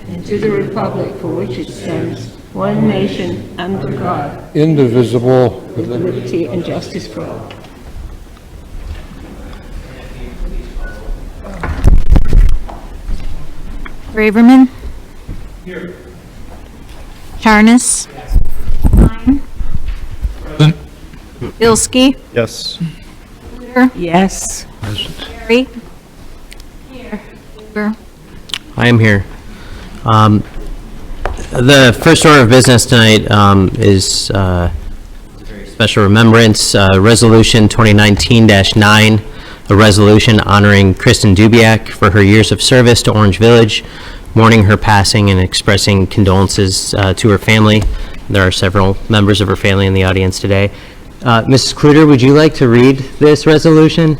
and to the republic for which it stands, one nation, under God, indivisible, with liberty and justice for all. Braverman. Here. Charnas. Klein. Present. Bilski. Yes. Luder. Yes. Perry. Here. Duber. I am here. The first order of business tonight is a very special remembrance, Resolution 2019-9, a resolution honoring Kristen Dubiak for her years of service to Orange Village, mourning her passing and expressing condolences to her family. There are several members of her family in the audience today. Mrs. Kluter, would you like to read this resolution?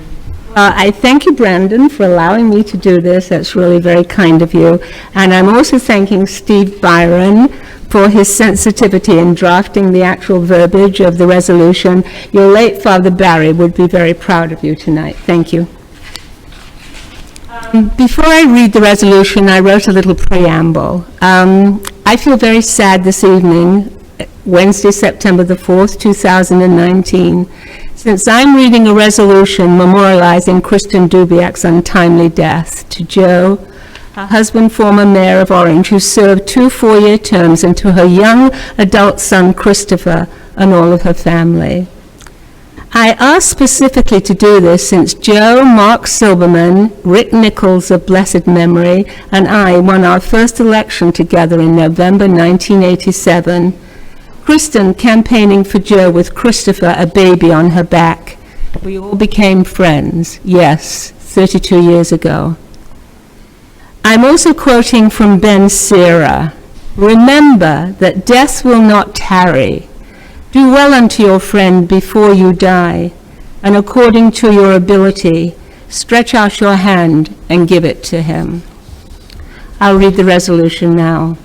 I thank you, Brandon, for allowing me to do this. That's really very kind of you. And I'm also thanking Steve Byron for his sensitivity in drafting the actual verbiage of the resolution. Your late Father Barry would be very proud of you tonight. Thank you. Before I read the resolution, I wrote a little preamble. I feel very sad this evening, Wednesday, September the 4th, 2019, since I'm reading a resolution memorializing Kristen Dubiak's untimely death. To Joe, her husband, former mayor of Orange, who served 2 4-year terms, and to her young adult son, Christopher, and all of her family. I asked specifically to do this since Joe, Mark Silberman, Rick Nichols of blessed memory, and I won our first election together in November 1987. Kristen campaigning for Joe with Christopher, a baby on her back. We all became friends, yes, 32 years ago. I'm also quoting from Ben Sira. Remember that death will not tarry. Do well unto your friend before you die, and according to your ability, stretch out your hand and give it to him. I'll read the resolution now.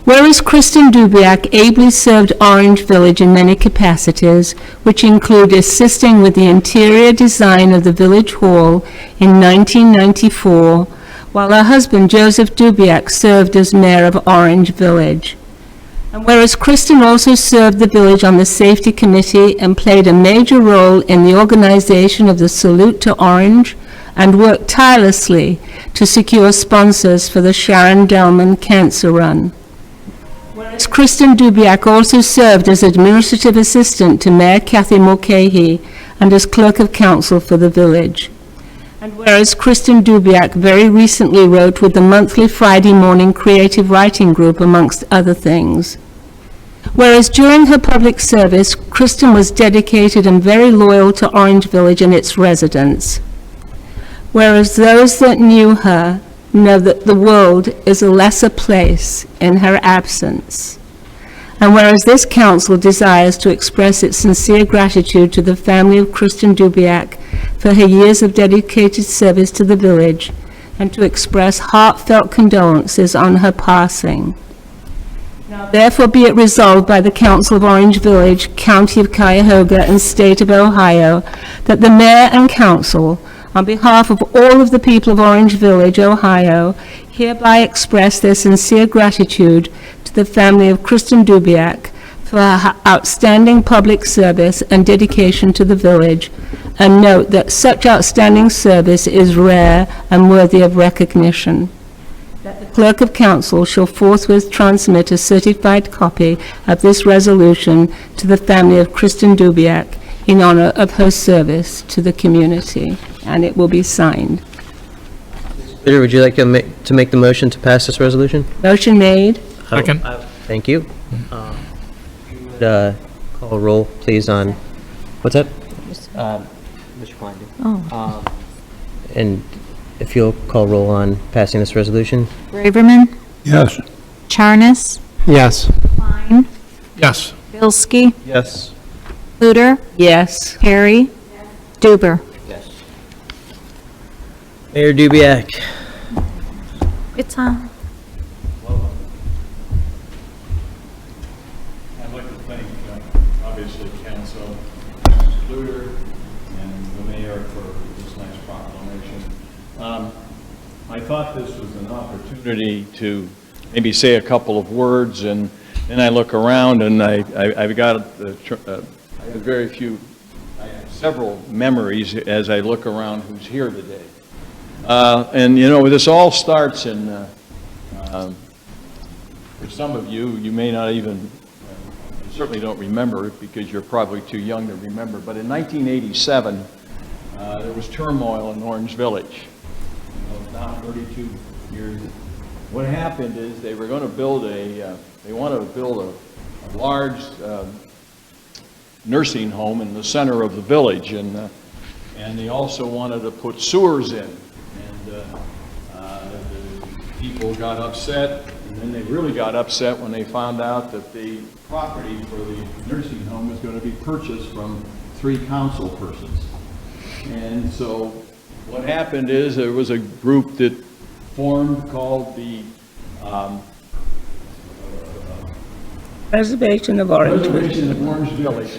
Whereas Kristen Dubiak ably served Orange Village in many capacities, which include assisting with the interior design of the Village Hall in 1994, while her husband Joseph Dubiak served as mayor of Orange Village. And whereas Kristen also served the village on the safety committee and played a major role in the organization of the Salute to Orange and worked tirelessly to secure sponsors for the Sharon Delman Cancer Run. Whereas Kristen Dubiak also served as administrative assistant to Mayor Kathy Mulcahy and as clerk of council for the village. And whereas Kristen Dubiak very recently wrote with the monthly Friday morning creative writing group, amongst other things. Whereas during her public service, Kristen was dedicated and very loyal to Orange Village and its residents. Whereas those that knew her know that the world is a lesser place in her absence. And whereas this council desires to express its sincere gratitude to the family of Kristen Dubiak for her years of dedicated service to the village, and to express heartfelt condolences on her passing. Now therefore be it resolved by the Council of Orange Village, County of Cuyahoga, and State of Ohio, that the Mayor and Council, on behalf of all of the people of Orange Village, Ohio, hereby express their sincere gratitude to the family of Kristen Dubiak for her outstanding public service and dedication to the village, and note that such outstanding service is rare and worthy of recognition. That the Clerk of Council shall forthwith transmit a certified copy of this resolution to the family of Kristen Dubiak in honor of her service to the community, and it will be signed. Peter, would you like to make the motion to pass this resolution? Motion made. Second. Thank you. Call roll, please, on, what's that? Mr. Klein. Oh. And if you'll call roll on passing this resolution? Braverman. yes. Charnas. Yes. Klein. Yes. Bilski. Yes. Luder. Yes. Perry. Duber. Yes. Mayor Dubiak. It's on. I'd like to thank, obviously, Council, Mrs. Kluter, and the Mayor for this nice proclamation. My thought this was an opportunity to maybe say a couple of words, and then I look around and I've got I have very few, I have several memories as I look around who's here today. And you know, this all starts in, for some of you, you may not even, you certainly don't remember it because you're probably too young to remember, but in 1987, there was turmoil in Orange Village. You know, now 32 years. What happened is they were going to build they wanted to build a large nursing home in the center of the village, and they also wanted to put sewers in. And the people got upset, and then they really got upset when they found out that the property for the nursing home was going to be purchased from 3 council persons. And so what happened is there was a group that formed called the Preservation of Orange. Preservation of Orange Village,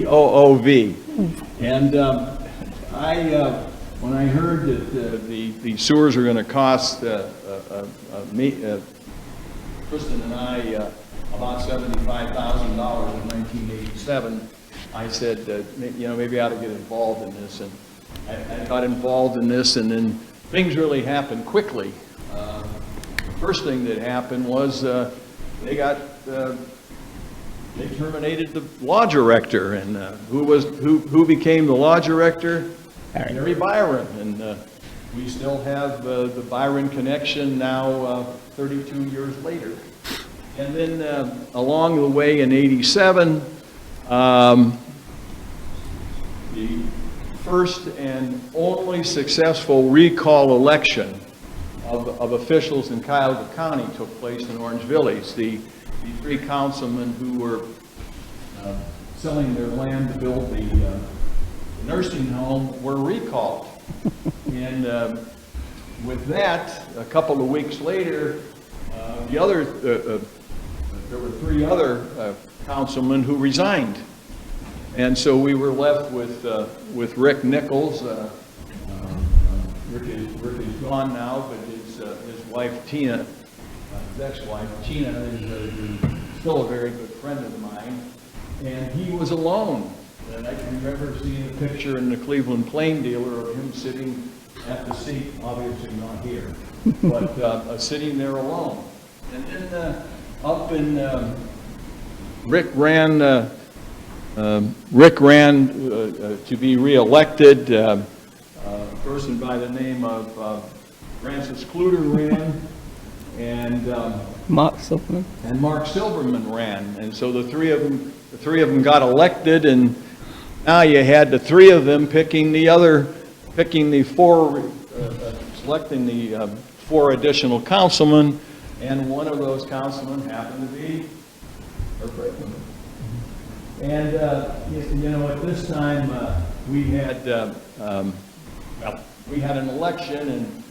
POOV. And when I heard that the sewers are going to cost Kristen and I about $75,000 in 1987, I said, you know, maybe I ought to get involved in this. And I got involved in this, and then things really happened quickly. First thing that happened was they terminated the law director, and who became the law director? Harry Byron, and we still have the Byron connection now 32 years later. And then along the way in '87, the first and only successful recall election of officials in Cuyahoga County took place in Orange Village. The 3 councilmen who were selling their land to build the nursing home were recalled. And with that, a couple of weeks later, there were 3 other councilmen who resigned. And so we were left with Rick Nichols. Rick is gone now, but his wife Tina, his ex-wife Tina, is still a very good friend of mine, and he was alone. And I can remember seeing a picture in the Cleveland Plain Dealer of him sitting at the seat, obviously not here, but sitting there alone. And then Rick ran to be reelected. A person by the name of Francis Kluter ran, and Mark Silverman. And Mark Silverman ran, and so the three of them got elected, and now you had the 3 of them selecting the 4 additional councilmen, and one of those councilmen happened to be Herb Brickman. And you know, at this time we had an election, and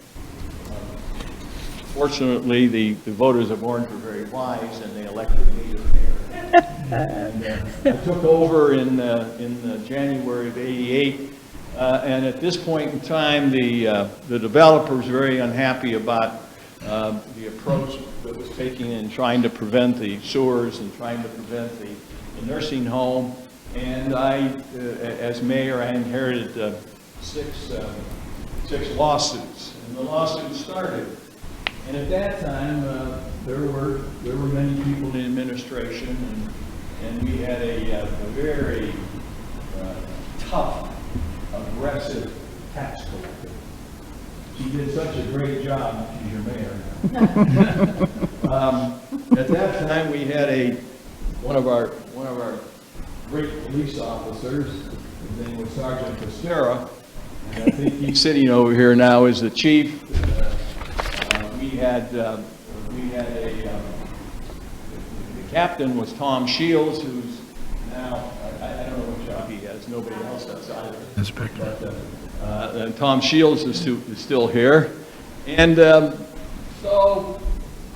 fortunately the voters of Orange were very wise, and they elected me as mayor. And I took over in January of '88, and at this point in time, the developer was very unhappy about the approach that was taken in trying to prevent the sewers and trying to prevent the nursing home. And I, as mayor, I inherited 6 lawsuits, and the lawsuits started. And at that time, there were many people in administration, and we had a very tough, aggressive tax collector. She did such a great job. She's your mayor. At that time, we had one of our great police officers. His name was Sergeant Costera, and I think he's sitting over here now as the chief. The captain was Tom Shields, who's now, I don't know what job he has, nobody else does either. Inspector. But Tom Shields is still here. And so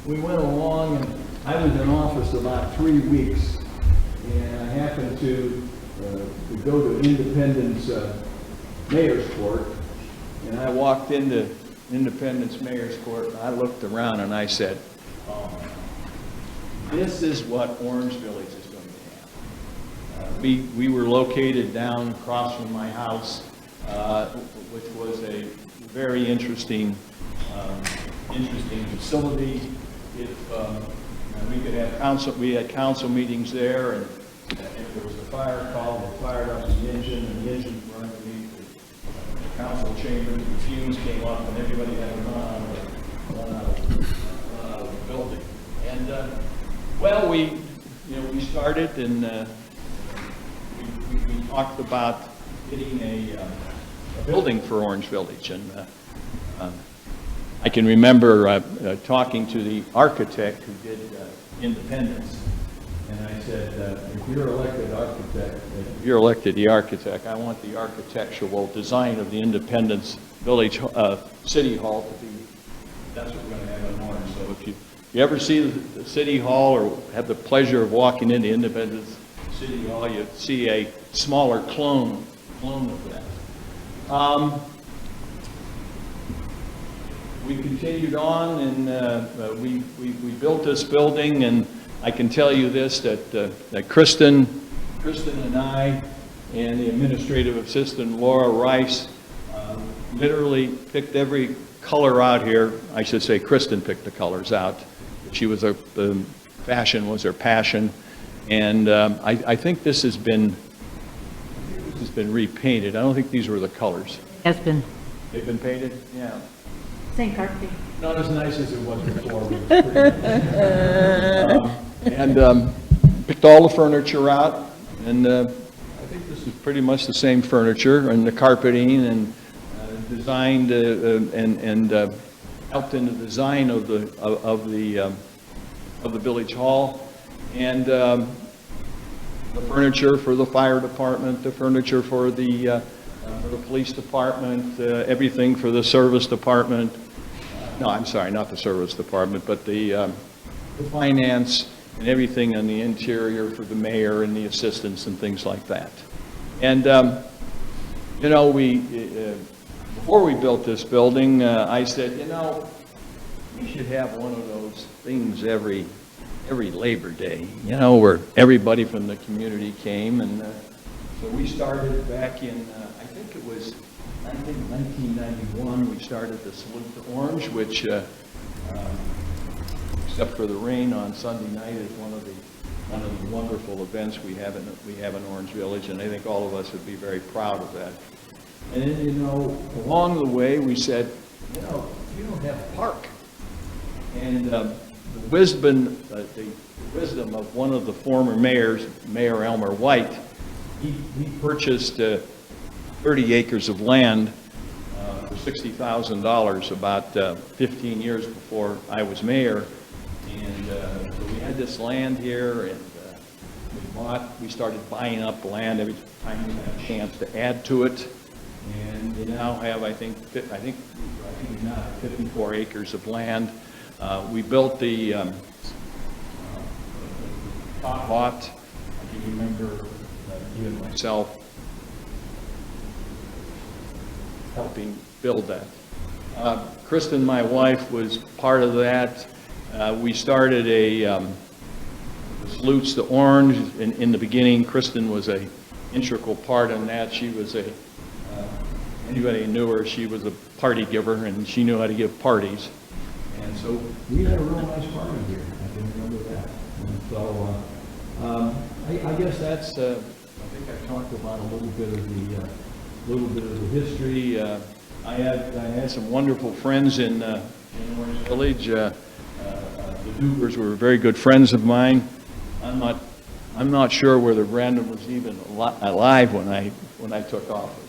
we went along, and I was in office about 3 weeks, and I happened to go to Independence Mayor's Court, and I walked into Independence Mayor's Court, and I looked around and I said, oh, this is what Orange Village is going to have. We were located down across from my house, which was a very interesting facility. If we could have we had council meetings there, and if there was a fire call, they fired up the engine, and the engine burned underneath the council chamber, the fuse came up, and everybody had to run out of the building. And well, we started, and we talked about getting a building for Orange Village, and I can remember talking to the architect who did Independence, and I said, if you're elected the architect, I want the architectural design of the Independence Village City Hall to be, that's what we're going to have in Orange. So if you ever see the City Hall or have the pleasure of walking into Independence City Hall, you see a smaller clone of that. We continued on, and we built this building, and I can tell you this, that Kristen and I and the administrative assistant Laura Rice literally picked every color out here. I should say Kristen picked the colors out. The fashion was her passion, and I think this has been repainted. I don't think these were the colors. Has been. They've been painted? Yeah. St. Carpy. Not as nice as it was before. But it was pretty nice. Picked all the furniture out, and I think this is pretty much the same furniture and the carpeting, and designed and helped in the design of the village hall, and the furniture for the fire department, the furniture for the police department, everything for the service department. No, I'm sorry, not the service department, but the finance and everything in the interior for the mayor and the assistants and things like that. And, before we built this building, I said, we should have one of those things every Labor Day, where everybody from the community came. And so we started back in, I think it was 1991, we started the Salute to Orange, which, except for the rain on Sunday night, is one of the wonderful events we have in Orange Village, and I think all of us would be very proud of that. And then, along the way, we said, you don't have a park. And the wisdom of one of the former mayors, Mayor Elmer White, he purchased 30 acres of land for $60,000 about 15 years before I was mayor. And so we had this land here, and we started buying up land every time we had a chance to add to it. And we now have, I think we now have 54 acres of land. We built the top lot. I can remember even myself helping build that. Kristen, my wife, was part of that. We started a Salutes to Orange. In the beginning, Kristen was a integral part in that. She was anybody who knew her, she was a party giver, and she knew how to give parties. And so we had a real nice party here. I can remember that. And so I guess that's. I think I talked about a little bit of the history. I had some wonderful friends in Orange Village. The Dubers were very good friends of mine. I'm not sure whether Brandon was even alive when I took office.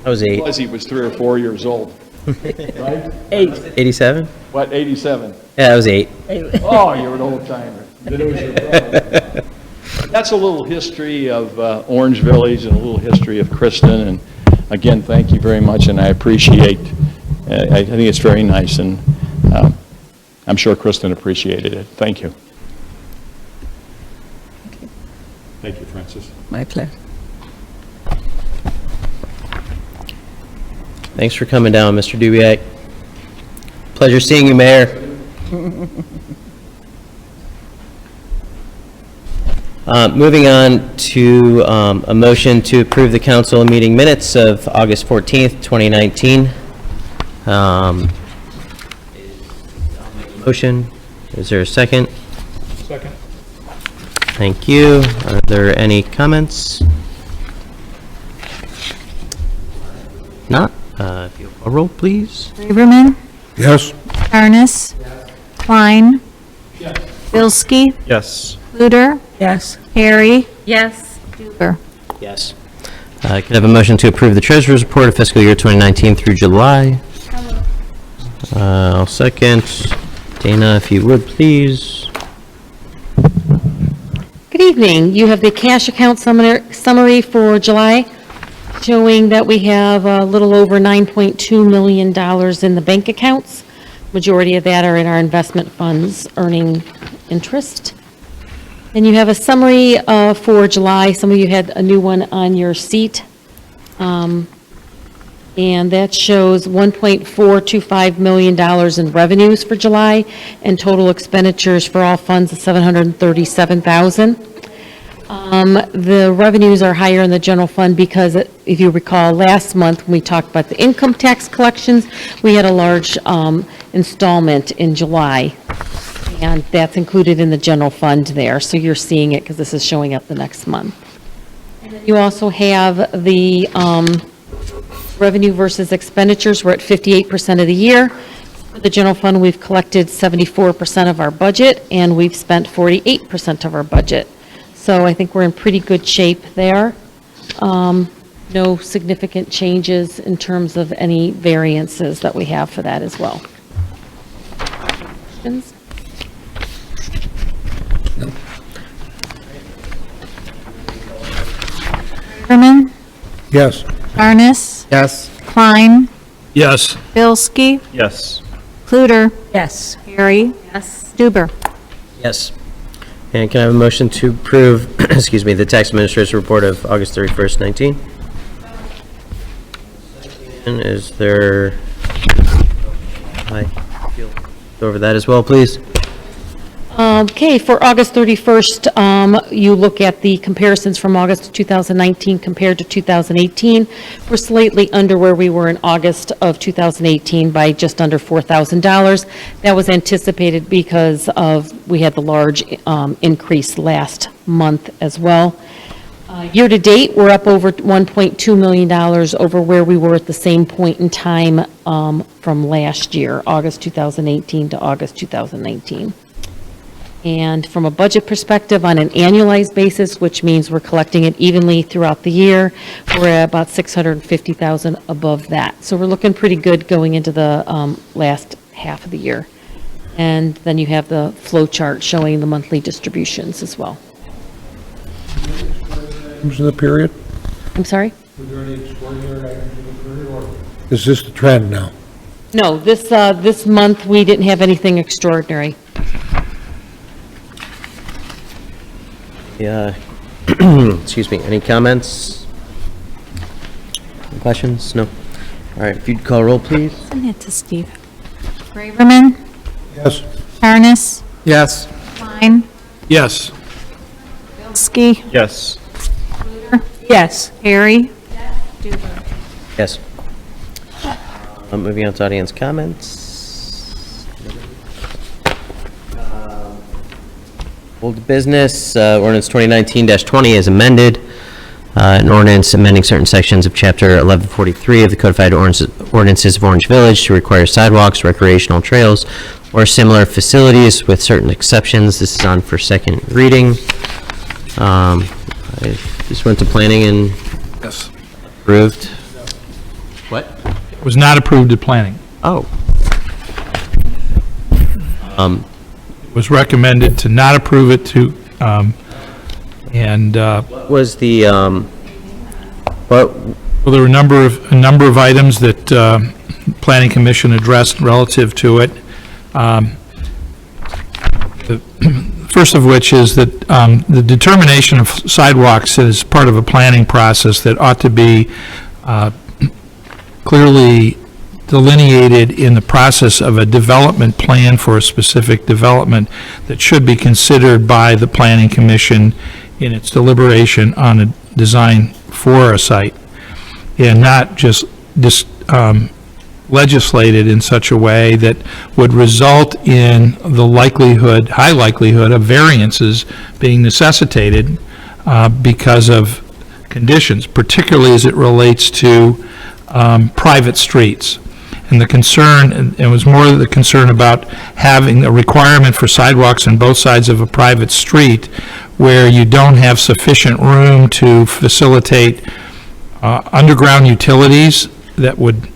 I was 8. Because he was 3 or 4 years old, right? 87? What, 87? Yeah, I was 8. Oh, you're an old timer. Then it was your brother. That's a little history of Orange Village and a little history of Kristen. And again, thank you very much, and I appreciate. I think it's very nice, and I'm sure Kristen appreciated it. Thank you. Thank you, Francis. My pleasure. Thanks for coming down, Mr. Dubiak. Pleasure seeing you, Mayor. Moving on to a motion to approve the council meeting minutes of August 14th, 2019. Motion, is there a second? Second. Thank you. Are there any comments? Not? If you'll call a roll, please. Braverman, Yes. Harness. Klein. Bilski. Yes. Luder. Yes. Harry. Yes. Duber. Yes. Could I have a motion to approve the treasurer's report of fiscal year 2019 through July? I'll second. Dana, if you would, please. Good evening. You have the cash account summary for July, showing that we have a little over $9.2 million in the bank accounts. Majority of that are in our investment funds earning interest. And you have a summary for July. Some of you had a new one on your seat. And that shows $1.425 million in revenues for July and total expenditures for all funds of $737,000. The revenues are higher in the general fund because, if you recall, last month when we talked about the income tax collections, we had a large installment in July. And that's included in the general fund there, so you're seeing it because this is showing up the next month. And then you also have the revenue versus expenditures. We're at 58% of the year. For the general fund, we've collected 74% of our budget, and we've spent 48% of our budget. So I think we're in pretty good shape there. No significant changes in terms of any variances that we have for that as well. Questions? Braverman, Yes. Harness. Yes. Klein. Yes. Bilski. Yes. Luder. Yes. Harry. Yes. Duber. Yes. And can I have a motion to approve, excuse me, the tax administrator's report of August 31st, 19? And is there, go over that as well, please. Okay, for August 31st, you look at the comparisons from August of 2019 compared to 2018. We're slightly under where we were in August of 2018 by just under $4,000. That was anticipated because we had the large increase last month as well. Year-to-date, we're up over $1.2 million over where we were at the same point in time from last year, August 2018 to August 2019. And from a budget perspective, on an annualized basis, which means we're collecting it evenly throughout the year, we're at about $650,000 above that. So we're looking pretty good going into the last half of the year. And then you have the flow chart showing the monthly distributions as well. In the period? I'm sorry? Were there any extraordinary items in the period, or is this the trend now? No, this month, we didn't have anything extraordinary. Yeah. Excuse me, any comments? Questions? No? All right, if you'd call roll, please. Send it to Steve. Braverman, Yes. Harness. Yes. Klein. Yes. Bilski. Yes. Yes. Harry. Yes. Moving on to audience comments. Old business, ordinance 2019-20 is amended. An ordinance amending certain sections of Chapter 1143 of the Codified Ordinances of Orange Village to require sidewalks, recreational trails, or similar facilities with certain exceptions. This is on for second reading. I just went to planning and Yes. approved. What? It was not approved at planning. Oh. It was recommended to not approve it to, What was the, what, well, there were a number of items that Planning Commission addressed relative to it. The first of which is that the determination of sidewalks is part of a planning process that ought to be clearly delineated in the process of a development plan for a specific development that should be considered by the Planning Commission in its deliberation on a design for a site, and not just legislated in such a way that would result in the likelihood, high likelihood of variances being necessitated because of conditions, particularly as it relates to private streets. And the concern, and it was more the concern about having a requirement for sidewalks on both sides of a private street where you don't have sufficient room to facilitate underground utilities that would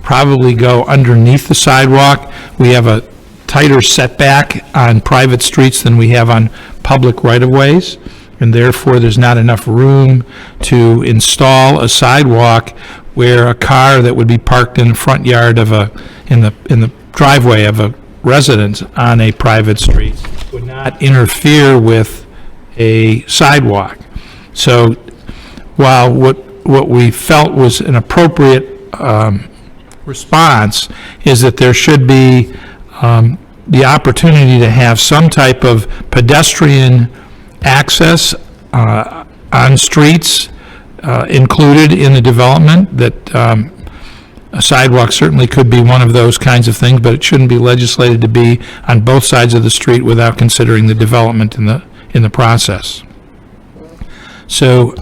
probably go underneath the sidewalk. We have a tighter setback on private streets than we have on public right-of-ways, and therefore there's not enough room to install a sidewalk where a car that would be parked in the front yard of in the driveway of a residence on a private street would not interfere with a sidewalk. So while what we felt was an appropriate response is that there should be the opportunity to have some type of pedestrian access on streets included in the development, that a sidewalk certainly could be one of those kinds of things, but it shouldn't be legislated to be on both sides of the street without considering the development in the process. So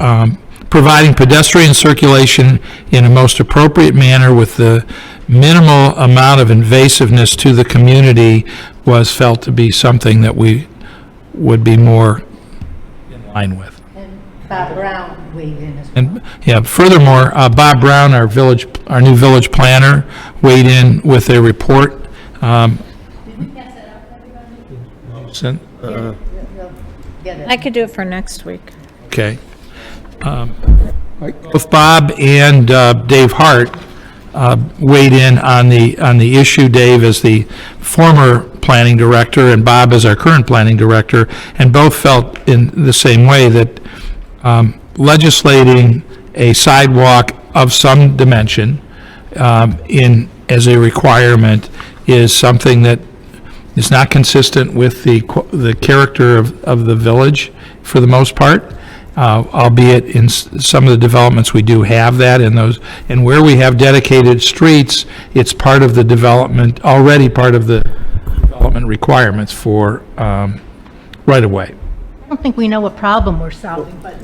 providing pedestrian circulation in a most appropriate manner with the minimal amount of invasiveness to the community was felt to be something that we would be more in line with. Bob Brown weighed in as well. And, yeah, furthermore, Bob Brown, our new village planner, weighed in with a report. Did we pass that out to everybody? Sent- You'll get it. I could do it for next week. Okay. Both Bob and Dave Hart weighed in on the issue. Dave is the former planning director, and Bob is our current planning director, and both felt in the same way that legislating a sidewalk of some dimension as a requirement is something that is not consistent with the character of the village for the most part, albeit in some of the developments we do have that in those, and where we have dedicated streets, it's part of the development, already part of the development requirements for right-of-way. I don't think we know what problem we're solving, but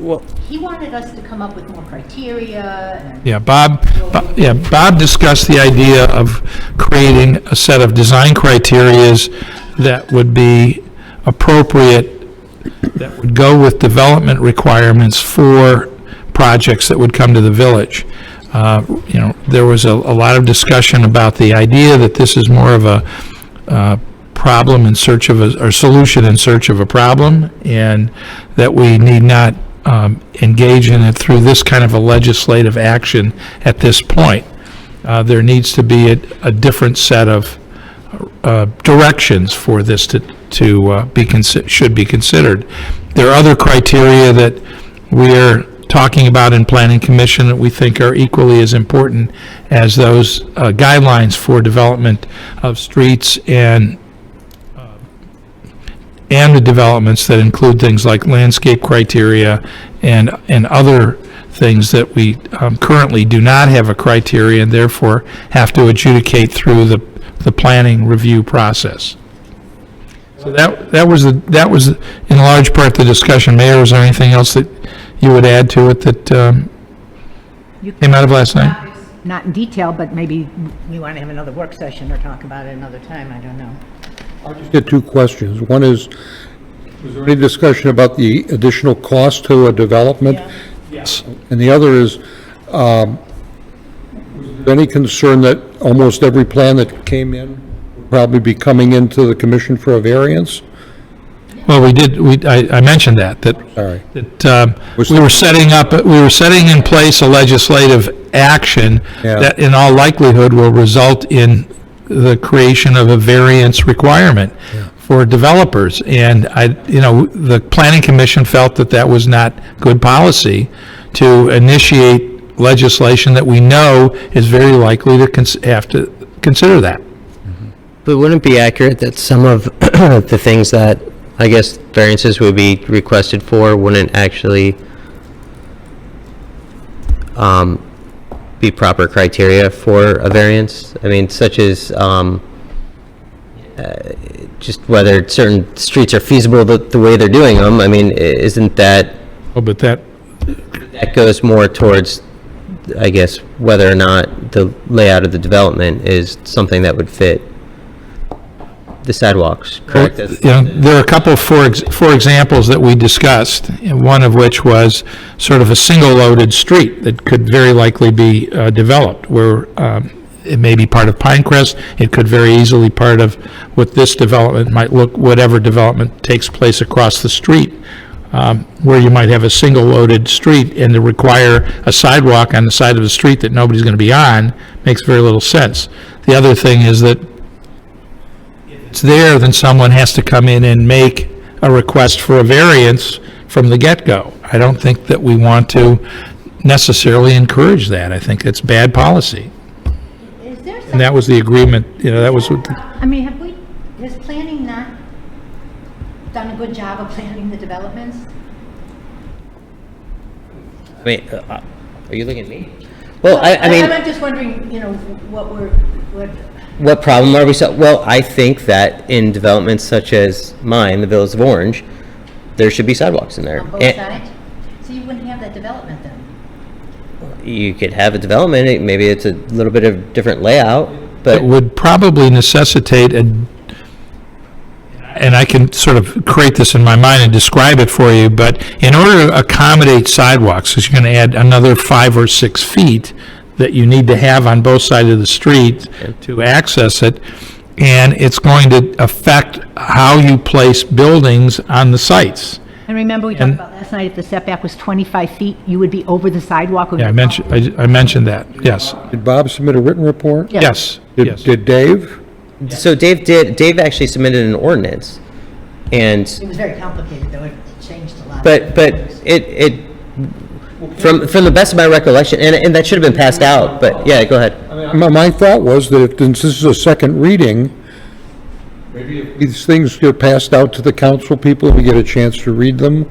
he wanted us to come up with more criteria and Yeah, Bob discussed the idea of creating a set of design criterias that would be appropriate, that would go with development requirements for projects that would come to the village. There was a lot of discussion about the idea that this is more of a problem in search of or solution in search of a problem, and that we need not engage in it through this kind of a legislative action at this point. There needs to be a different set of directions for this to should be considered. There are other criteria that we're talking about in Planning Commission that we think are equally as important as those guidelines for development of streets and the developments that include things like landscape criteria and other things that we currently do not have a criteria and therefore have to adjudicate through the planning review process. So that was in large part the discussion. Mayor, is there anything else that you would add to it that came out of last night? not in detail, but maybe we want to have another work session or talk about it another time, I don't know. I just get two questions. One is, was there any discussion about the additional cost to a development? Yes. And the other is, was there any concern that almost every plan that came in would probably be coming into the commission for a variance? Well, I mentioned that Sorry. we were setting in place a legislative action Yeah. that in all likelihood will result in the creation of a variance requirement for developers. And the Planning Commission felt that was not good policy to initiate legislation that we know is very likely to have to consider that. But wouldn't it be accurate that some of the things that, I guess, variances would be requested for wouldn't actually be proper criteria for a variance? I mean, such as just whether certain streets are feasible the way they're doing them. I mean, isn't that, Oh, but that goes more towards, I guess, whether or not the layout of the development is something that would fit the sidewalks, correct? You know, there are a couple, for examples that we discussed, and one of which was sort of a single-loaded street that could very likely be developed, where it may be part of Pinecrest, it could very easily part of what this development might look, whatever development takes place across the street, where you might have a single-loaded street and to require a sidewalk on the side of the street that nobody's going to be on, makes very little sense. The other thing is that it's there, then someone has to come in and make a request for a variance from the get-go. I don't think that we want to necessarily encourage that. I think it's bad policy. Is there some? And that was the agreement, you know, that was what, I mean, has planning not done a good job of planning the developments? I mean, are you looking at me? Well, I mean, I'm just wondering, you know, what what problem are we well, I think that in developments such as mine, the Villas of Orange, there should be sidewalks in there. on both And sides? So you wouldn't have that development then? you could have a development, maybe it's a little bit of different layout, but it would probably necessitate and I can sort of create this in my mind and describe it for you, but in order to accommodate sidewalks, because you're going to add another 5 or 6 feet that you need to have on both sides of the street to access it, and it's going to affect how you place buildings on the sites. And remember, we talked about last night, if the setback was 25 feet, you would be over the sidewalk. Yeah, I mentioned that, yes. Did Bob submit a written report? Yes, yes. Did Dave? so Dave actually submitted an ordinance, and, It was very complicated, though, it changed a lot. but it, from the best of my recollection, and that should have been passed out, but yeah, go ahead. My thought was that if, since this is a second reading, maybe if these things get passed out to the council people, we get a chance to read them.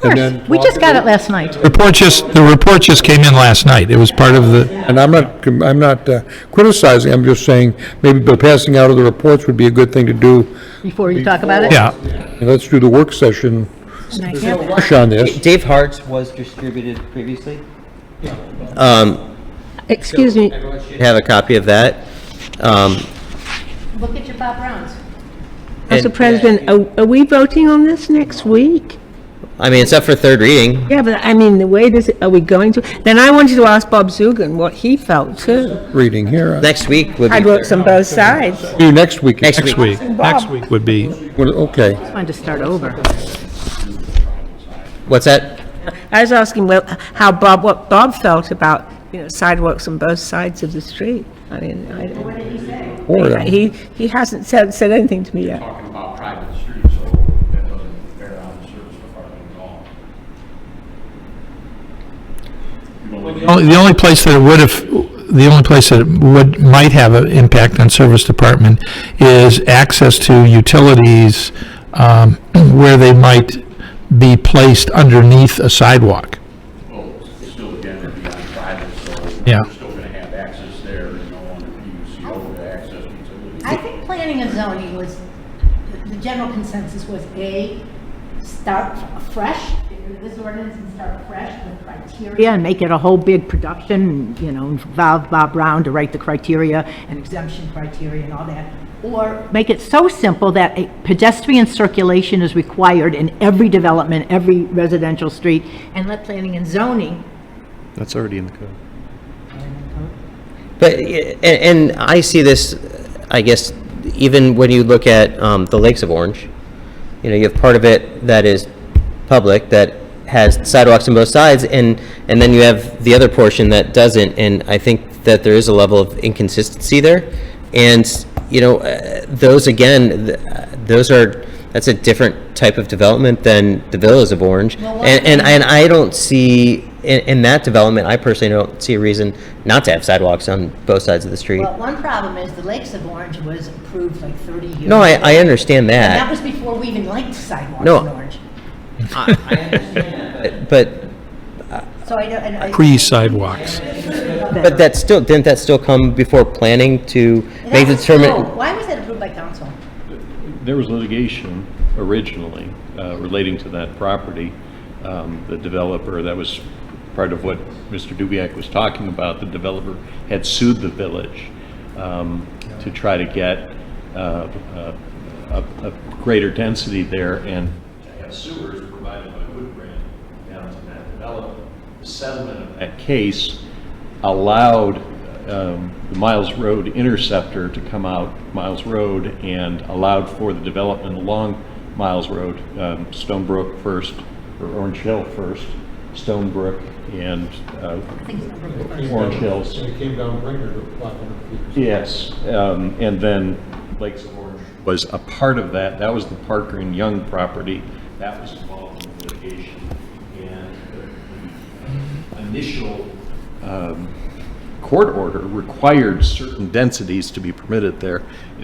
Of course, we just got it last night. The report just came in last night. It was part of the, And I'm not criticizing, I'm just saying, maybe the passing out of the reports would be a good thing to do. Before you talk about it? yeah. And let's do the work session, Nice. Yeah. rush on this. Dave Hart's was distributed previously. Excuse me, Everyone should have a copy of that. Look at your Bob Browns. Mr. President, are we voting on this next week? I mean, it's up for third reading. Yeah, but I mean, the way this, are we going to? Then I wanted to ask Bob Zugan what he felt too. Reading here. Next week would be. Sidewalks on both sides. Do next week. Next Next week. Next week would be, Well, okay. I wanted to start over. What's that? I was asking what Bob felt about, you know, sidewalks on both sides of the street. I mean, What did he say? Or, he hasn't said anything to me yet. talking about private streets, so that doesn't bear on the service department at all. the only place that it would have, the only place that it might have an impact on service department is access to utilities where they might be placed underneath a sidewalk. Well, it's still, again, it'd be on private, so Yeah. you're still gonna have access there, you know, under PUCO to access utilities. I think planning and zoning was, the general consensus was A, start fresh, get rid of this ordinance and start fresh with criteria and make it a whole big production, you know, involve Bob Brown to write the criteria and exemption criteria and all that. Or make it so simple that a pedestrian circulation is required in every development, every residential street, and let planning and zoning. That's already in the code. But, and I see this, I guess, even when you look at the Lakes of Orange, you know, you have part of it that is public, that has sidewalks on both sides, and then you have the other portion that doesn't, and I think that there is a level of inconsistency there. And, you know, those, again, that's a different type of development than the Villas of Orange. And I don't see in that development, I personally don't see a reason not to have sidewalks on both sides of the street. Well, one problem is the Lakes of Orange was approved like 30 years ago. No, I understand And that that. was before we even liked sidewalks in No. Orange. I understand that. But So I don't. and I- Pre-sidewalks. But that still, didn't that still come before planning to And make that the was- determination? oh, Why was that approved by council? There was litigation originally relating to that property. The developer, that was part of what Mr. Dubiak was talking about, the developer had sued the village to try to get a greater density there and to have sewers provided by Wood Grant down to that development. The settlement of that case allowed the Miles Road interceptor to come out Miles Road and allowed for the development along Miles Road, Stonebrook first, or Orange Hill first, Stonebrook and Orange Hills. It came down Brinker to 500 feet. Yes, and then Lakes of Orange was a part of that. That was the Parker and Young property. That was involved in litigation. And the initial court order required certain densities to be permitted there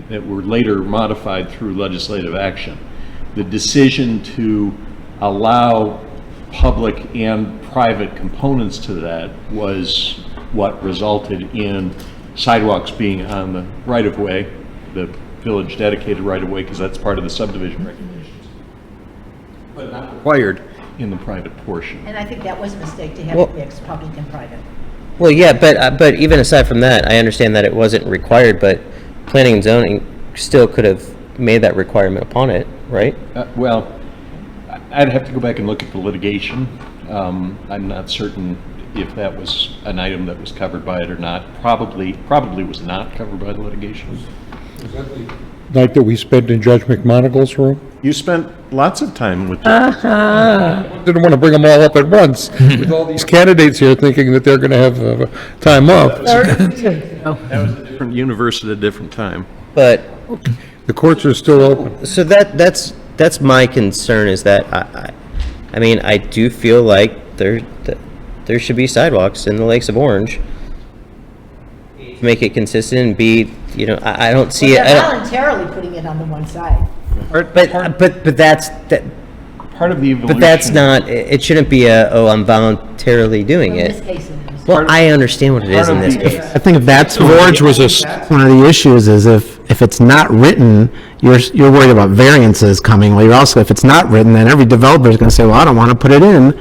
that were later modified through legislative action. The decision to allow public and private components to that was what resulted in sidewalks being on the right-of-way, the village dedicated right-of-way, because that's part of the subdivision regulations, but not required in the private portion. And I think that was a mistake to have Well- it mixed public and private. Well, yeah, but even aside from that, I understand that it wasn't required, but planning and zoning still could have made that requirement upon it, right? Well, I'd have to go back and look at the litigation. I'm not certain if that was an item that was covered by it or not. Probably was not covered by the litigation. Was that the night that we spent in Judge McMonagle's room? You spent lots of time with Didn't want to bring them all up at once, with all these candidates here thinking that they're going to have time off. That was a different universe at a different time. But, The courts are still open. so that's my concern, is that I mean, I do feel like there should be sidewalks in the Lakes of Orange. Make it consistent and be, I don't see it. They're voluntarily putting it on the one side. But that's, Part of the evolution. but that's not, it shouldn't be I'm voluntarily doing In this it. case, it is. Well, I understand what it is in this case. I think that's Orange was one of the issues, is if it's not written, you're worried about variances coming. Well, you're also, if it's not written, then every developer is going to say, well, I don't want to put it in.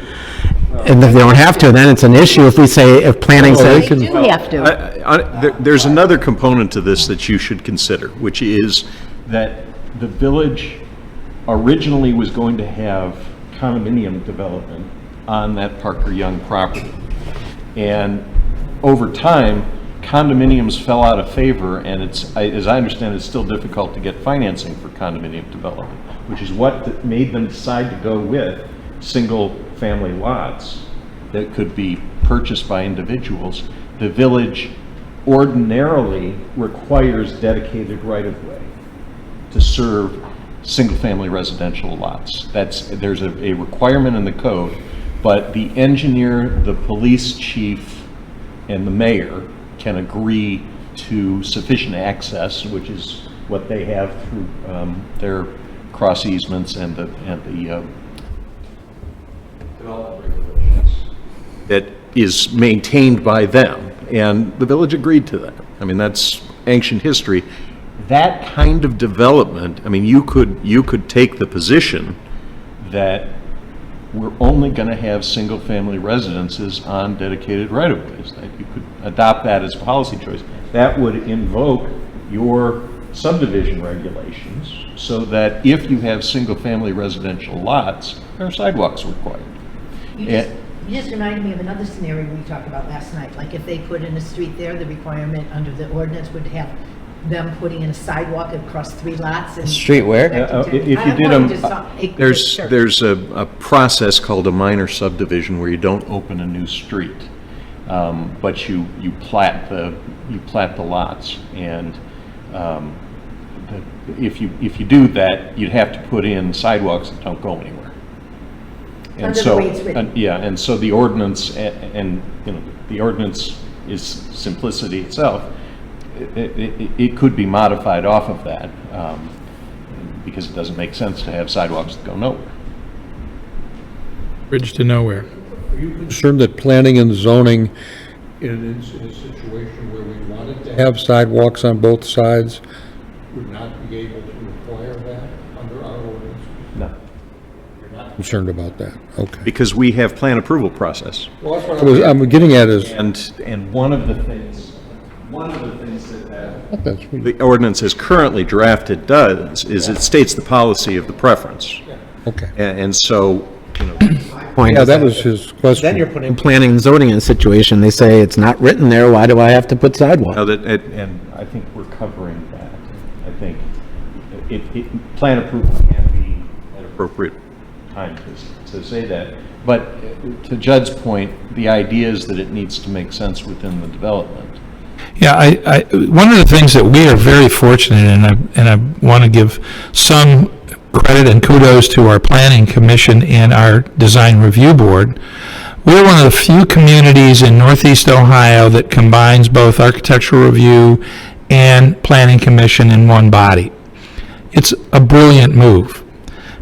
And if they don't have to, then it's an issue. If we say, if planning says, They do have to. There's another component to this that you should consider, which is that the village originally was going to have condominium development on that Parker Young property. And over time, condominiums fell out of favor, and as I understand, it's still difficult to get financing for condominium development, which is what made them decide to go with single-family lots that could be purchased by individuals. The village ordinarily requires dedicated right-of-way to serve single-family residential lots. There's a requirement in the code, but the engineer, the police chief, and the mayor can agree to sufficient access, which is what they have through their cross easements and the development regulations, that is maintained by them, and the village agreed to that. I mean, that's ancient history. That kind of development, I mean, you could take the position that we're only going to have single-family residences on dedicated right-of-ways. That you could adopt that as a policy choice. That would invoke your subdivision regulations so that if you have single-family residential lots, there are sidewalks required. You just reminded me of another scenario we talked about last night. Like if they put in a street there, the requirement under the ordinance would have them putting in a sidewalk across 3 lots and. Street where? If you did there's a process called a minor subdivision where you don't open a new street, but you plat the lots, and if you do that, you'd have to put in sidewalks that don't go anywhere. And Under the so, way it's written. yeah, and so the ordinance, and, you know, the ordinance is simplicity itself. It could be modified off of that, because it doesn't make sense to have sidewalks that go nowhere. Bridge to nowhere. Are you concerned that planning and zoning, in a situation where we wanted to have sidewalks on both sides, would not be able to require that under our ordinance? No. You're not concerned about that? Okay. Because we have plan approval process. Well, that's what I'm getting at is, And one of the things that that's, the ordinance as currently drafted does is it states the policy of the preference. okay. And so, you know, Point Yeah, is that was his question. Then you're putting planning and zoning in a situation, they say it's not written there, why do I have to put sidewalk? now that, and I think we're covering that. I think plan approval can be an appropriate time to say that. But to Judd's point, the idea is that it needs to make sense within the development. Yeah, one of the things that we are very fortunate in, and I want to give some credit and kudos to our planning commission and our design review board. We're one of the few communities in Northeast Ohio that combines both architectural review and planning commission in one body. It's a brilliant move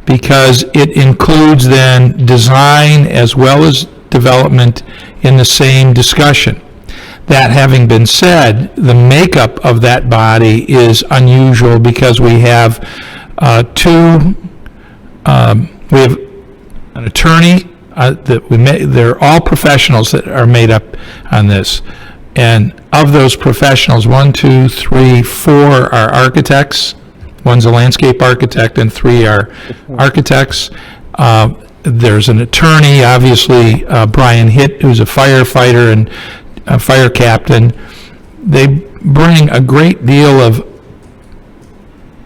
because it includes then design as well as development in the same discussion. That having been said, the makeup of that body is unusual because we have we have an attorney they're all professionals that are made up on this. And of those professionals, 1, 2, 3, 4 are architects. One's a landscape architect and 3 are architects. There's an attorney, obviously, Brian Hitt, who's a firefighter and a fire captain. They bring a great deal of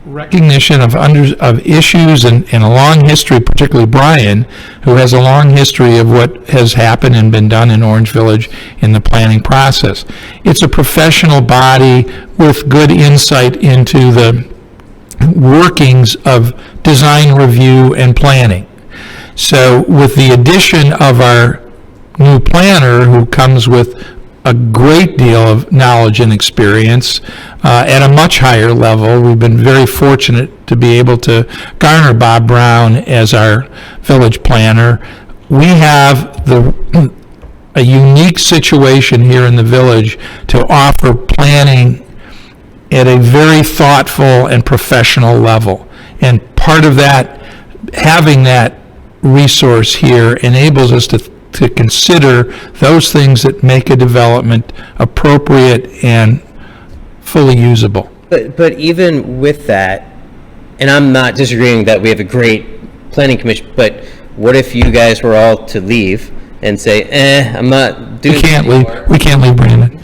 recognition of issues and a long history, particularly Brian, who has a long history of what has happened and been done in Orange Village in the planning process. It's a professional body with good insight into the workings of design review and planning. So with the addition of our new planner, who comes with a great deal of knowledge and experience at a much higher level, we've been very fortunate to be able to garner Bob Brown as our village planner. We have a unique situation here in the village to offer planning at a very thoughtful and professional level. And part of that, having that resource here enables us to consider those things that make a development appropriate and fully usable. But even with that, and I'm not disagreeing that we have a great planning commission, but what if you guys were all to leave and say, I'm not doing We can't this leave, anymore? we can't leave Brandon.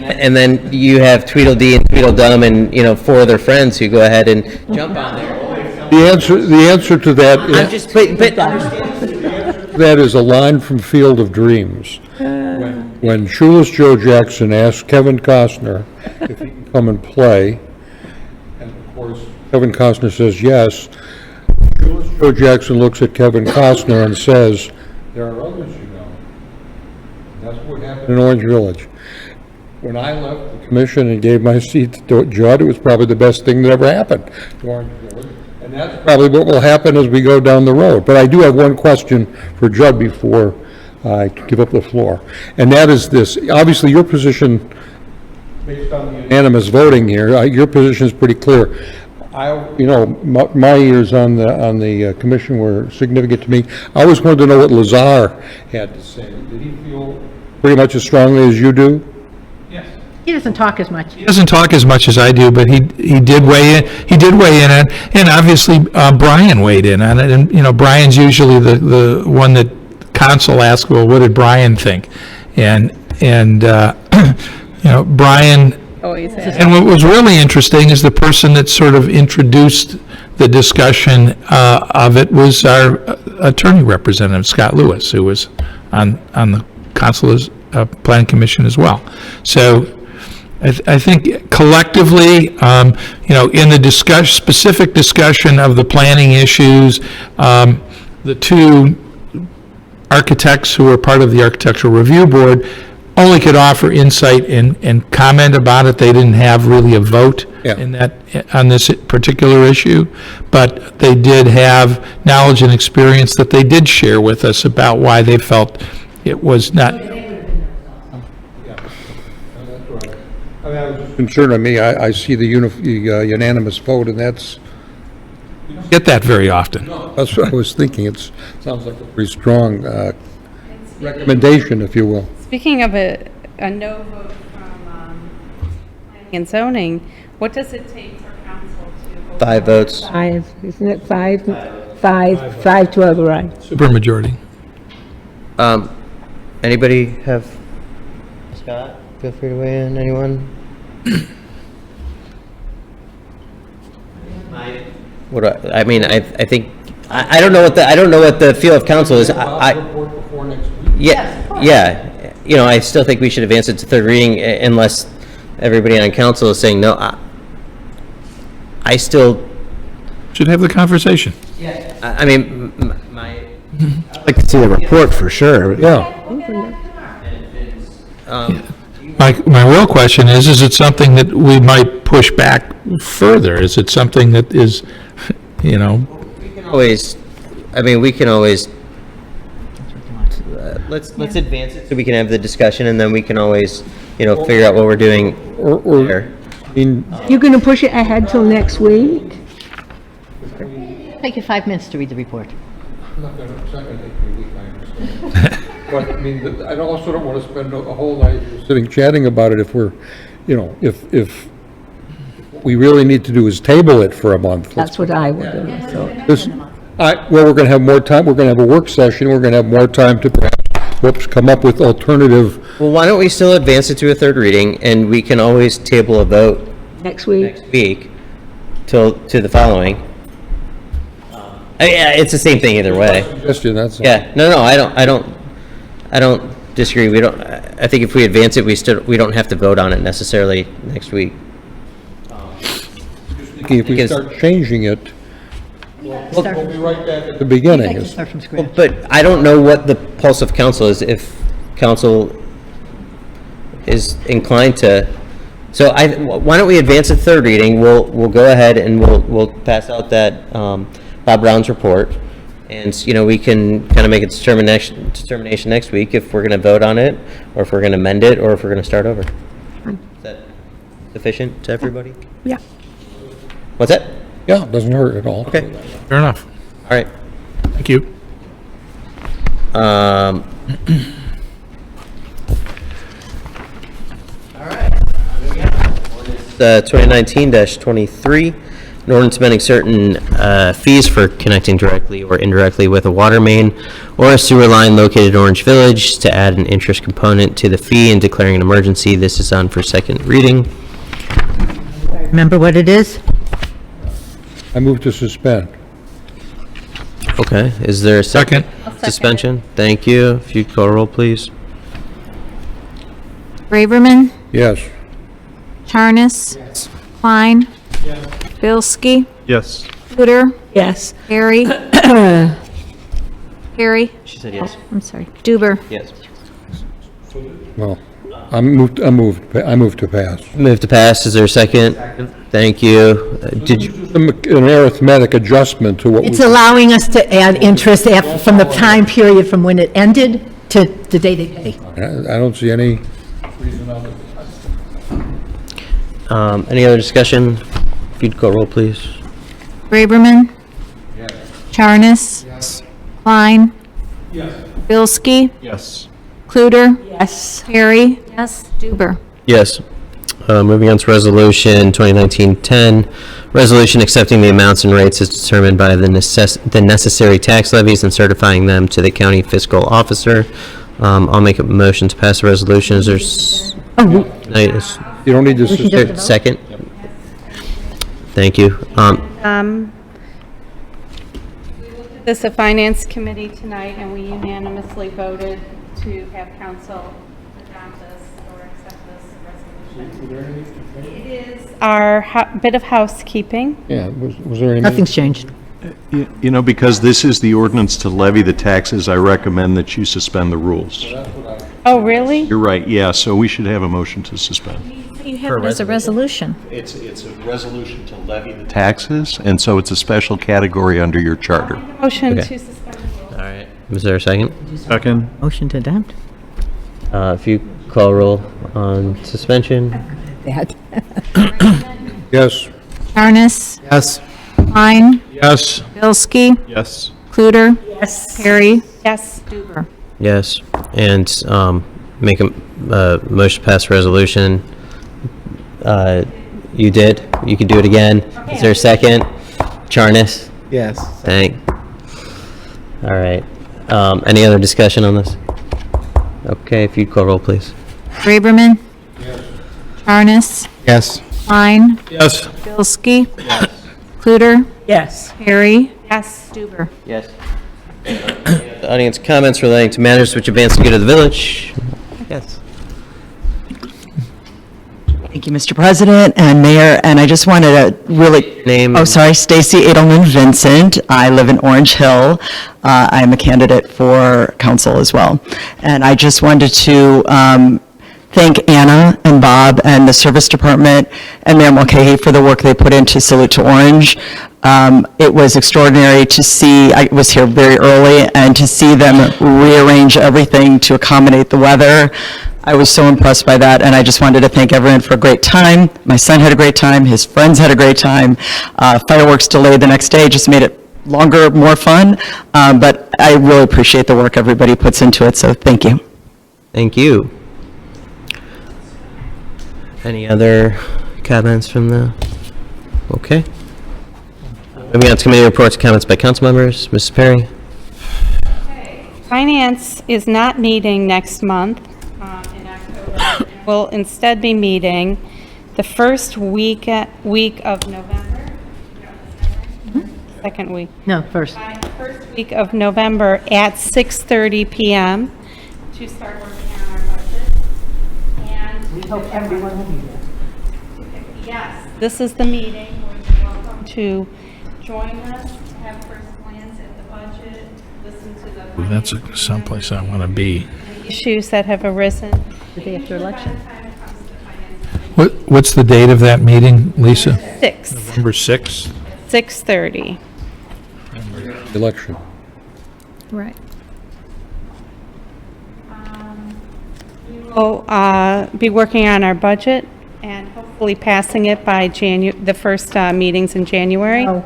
And then you have Tweedledee and Tweedledum and, 4 other friends who go ahead and jump on there. The answer to that I'm is, just, but that is a line from Field of Dreams. When Shoeless Joe Jackson asked Kevin Costner if he can come and play, and of course, Kevin Costner says yes, Shoeless Joe Jackson looks at Kevin Costner and says, "There are others, you know." That's what happened in Orange Village. When I left the commission and gave my seat to Judd, it was probably the best thing that ever happened to Orange Village. And that's probably what will happen as we go down the road. But I do have one question for Judd before I give up the floor. And that is this. Obviously, your position, based on the unanimous voting here, your position is pretty clear. My years on the commission were significant to me. I always wanted to know what Lazar had to say. Did he feel pretty much as strongly as you do? He doesn't talk as much. He doesn't talk as much as I do, but he did weigh in. He did weigh in on, and obviously Brian weighed in on it. And Brian's usually the one that council asks, well, what did Brian think? And Brian. Always has. And what was really interesting is the person that sort of introduced the discussion of it was our attorney representative, Scott Lewis, who was on the council's planning commission as well. So I think collectively, in the specific discussion of the planning issues, the two architects who are part of the Architectural Review Board only could offer insight and comment about it. They didn't have really a vote Yeah. in that, on this particular issue, but they did have knowledge and experience that they did share with us about why they felt it was not, Concern on me, I see the unanimous vote, and that's get that very often. what I was thinking. Sounds like a pretty strong recommendation, if you will. Speaking of a no vote from planning and zoning, what does it take for council to vote? 5 votes. 5, isn't it 5? 5 to override. Supermajority. Anybody have? Scott, feel free to weigh in, anyone? What do I mean, I think, I don't know what the feel of council is. Yeah, you know, I still think we should advance it to third reading unless everybody on council is saying no. I still, Should have the conversation. I mean, my, I'd like to see the report for sure. Yeah. My real question is it something that we might push back further? Is it something that is, you know, always, I mean, we can always, let's advance it so we can have the discussion, and then we can always, you know, figure out what we're doing Or, there. I mean, You're going to push it ahead till next week? Take you 5 minutes to read the report. I'm not going to, it's not going to take me a week, I understand. But, I mean, I also don't want to spend a whole night sitting chatting about it if we're, you know, if what we really need to do is table it for a month. That's what I would do, so. Well, we're going to have more time, we're going to have a work session, we're going to have more time to perhaps, come up with alternative. Well, why don't we still advance it to a third reading, and we can always table a vote Next week? next week to the following. Yeah, it's the same thing either way. Suggestion, that's all. Yeah, no, I don't disagree. We don't, I think if we advance it, we don't have to vote on it necessarily next week. Thinking if we Because- start changing it, we'll be right back at the beginning. Start from scratch. But I don't know what the pulse of council is, if council is inclined to, so why don't we advance a third reading? We'll go ahead and we'll pass out that, Bob Brown's report. And, you know, we can kind of make a determination next week if we're gonna vote on it, or if we're gonna amend it, or if we're gonna start over. Is that sufficient to everybody? Yeah. What's that? Yeah, it doesn't hurt at all. Okay, fair enough. all right. Thank you. The 2019-23, an ordinance amending certain fees for connecting directly or indirectly with a water main or a sewer line located in Orange Village to add an interest component to the fee and declaring an emergency. This is on for second reading. Remember what it is? I move to suspend. Okay, is there a second? Suspension? Thank you. If you'd call roll, please. Braverman, Yes. Charnes. Klein. Bilski. Yes. Luter. Yes. Harry. Harry. She said yes. I'm sorry. Duber. Yes. Well, I move to pass. Move to pass. Is there a second? Thank you. Did you? An arithmetic adjustment to what we. It's allowing us to add interest from the time period from when it ended to the day they pay. I don't see any reason other. Any other discussion? If you'd call roll, please. Braverman. Charnes. Klein. Bilski. Yes. Kluter. Yes. Harry. Yes. Duber. Yes. Moving on to Resolution 2019-10, resolution accepting the amounts and rates as determined by the necessary tax levies and certifying them to the county fiscal officer. I'll make a motion to pass the resolution. Is there You don't need to. second? Thank you. This a finance committee tonight, and we unanimously voted to have council adopt this or accept this resolution. It is our bit of housekeeping. Yeah, was there any? Nothing's changed. You know, because this is the ordinance to levy the taxes, I recommend that you suspend the rules. Oh, really? You're right, yeah, so we should have a motion to suspend. You have it as a resolution. It's a resolution to levy the taxes, and so it's a special category under your charter. Motion Okay. to suspend. All right. Is there a second? Second. Motion to adopt. If you call roll on suspension? Yes. Jarnes, Yes. Klein, Yes. Bilski, Yes. Cluter, Yes. Perry, Yes. Stuber. Yes. And make a motion to pass resolution. You did. You can do it again. Is there a second? Charnes? Yes. Thank. All right. Any other discussion on this? Okay, if you'd call roll, please. Braverman. Jarnes, Yes. Klein, Yes. Bilski. Cluter, Yes. Perry, Yes. Stuber. Yes. The audience comments relating to matters which advance the good of the village? Yes. Thank you, Mr. President and Mayor, and I just wanted to really... Name? Oh, sorry, Stacy Edelman Vincent. I live in Orange Hill. I'm a candidate for council as well. And I just wanted to thank Anna and Bob and the Service Department and Mayor Mulcahy for the work they put into Salute to Orange. It was extraordinary to see, I was here very early, and to see them rearrange everything to accommodate the weather. I was so impressed by that, and I just wanted to thank everyone for a great time. My son had a great time, his friends had a great time. Fireworks delayed the next day just made it longer, more fun, but I really appreciate the work everybody puts into it, so thank you. Thank you. Any other comments from the, okay. Moving on to committee reports, comments by council members. Mrs. Perry? Finance is not meeting next month in October. Will instead be meeting the first week of November. Second week. No, first. First week of November at 6:30 PM to start working on our budget. And we hope everyone will be there. Yes, this is the meeting where you're welcome to join us, have first glance at the budget, listen to the That's someplace I want to be. issues that have arisen. The day after election. What's the date of that meeting, Lisa? 6, November 6th? 6:30. Election. Right. We'll be working on our budget and hopefully passing it by the first meetings in January. Oh.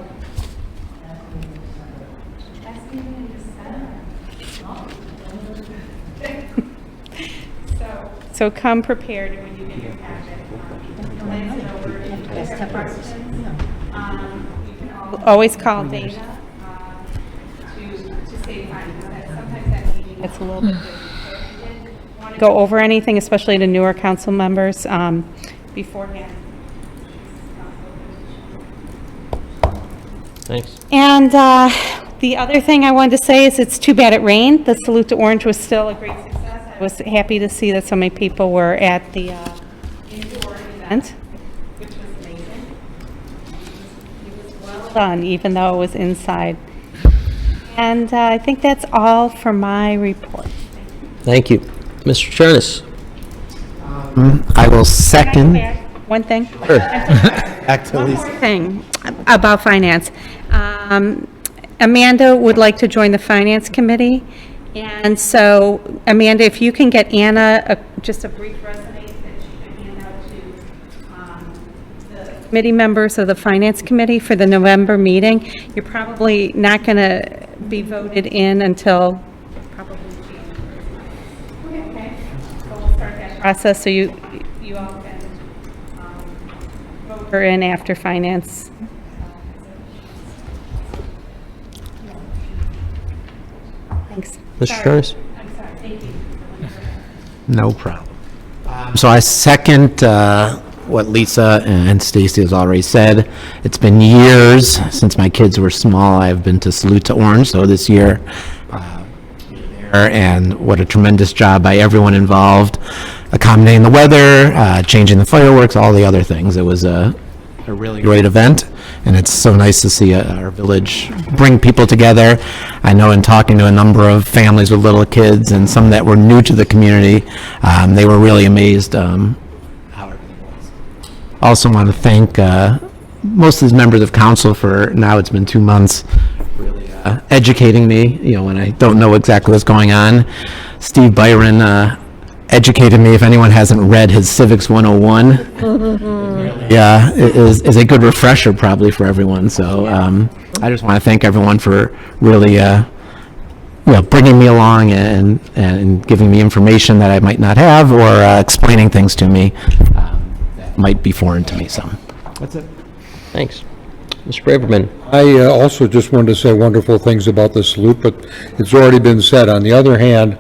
So come prepared when you get your packet. You can always call Dana to say sometimes that meeting gets a little bit busy. So if you did want to go over anything, especially to newer council members, beforehand. Thanks. And the other thing I wanted to say is it's too bad it rained. The Salute to Orange was still a great success. I was happy to see that so many people were at the indoor event, which was amazing. It was well done, even though it was inside. And I think that's all for my report. Thank you. Mr. Charnes? I will second. One thing. Back to Lisa. Thing about finance. Amanda would like to join the finance committee. And so, Amanda, if you can get Anna just a brief resume that she could hand out to the committee members of the finance committee for the November meeting, you're probably not going to be voted in until probably January. Okay. So we'll start that process so you all can vote her in after finance. Thanks. Mr. Charnes? I'm sorry, thank you. No problem. So I second what Lisa and Stacy has already said. It's been years since my kids were small. I've been to Salute to Orange, so this year, and what a tremendous job by everyone involved, accommodating the weather, changing the fireworks, all the other things. It was a really great event, and it's so nice to see our village bring people together. I know in talking to a number of families with little kids and some that were new to the community, they were really amazed how everything was. I also want to thank most of these members of council for, now it's been 2 months, really educating me, when I don't know exactly what's going on. Steve Byron educated me, if anyone hasn't read his Civics 101. Yeah, it is a good refresher probably for everyone. So I just want to thank everyone for really bringing me along and giving me information that I might not have, or explaining things to me that might be foreign to me. So that's it. Thanks. Mr. Braverman? I also just wanted to say wonderful things about the salute, but it's already been said. On the other hand,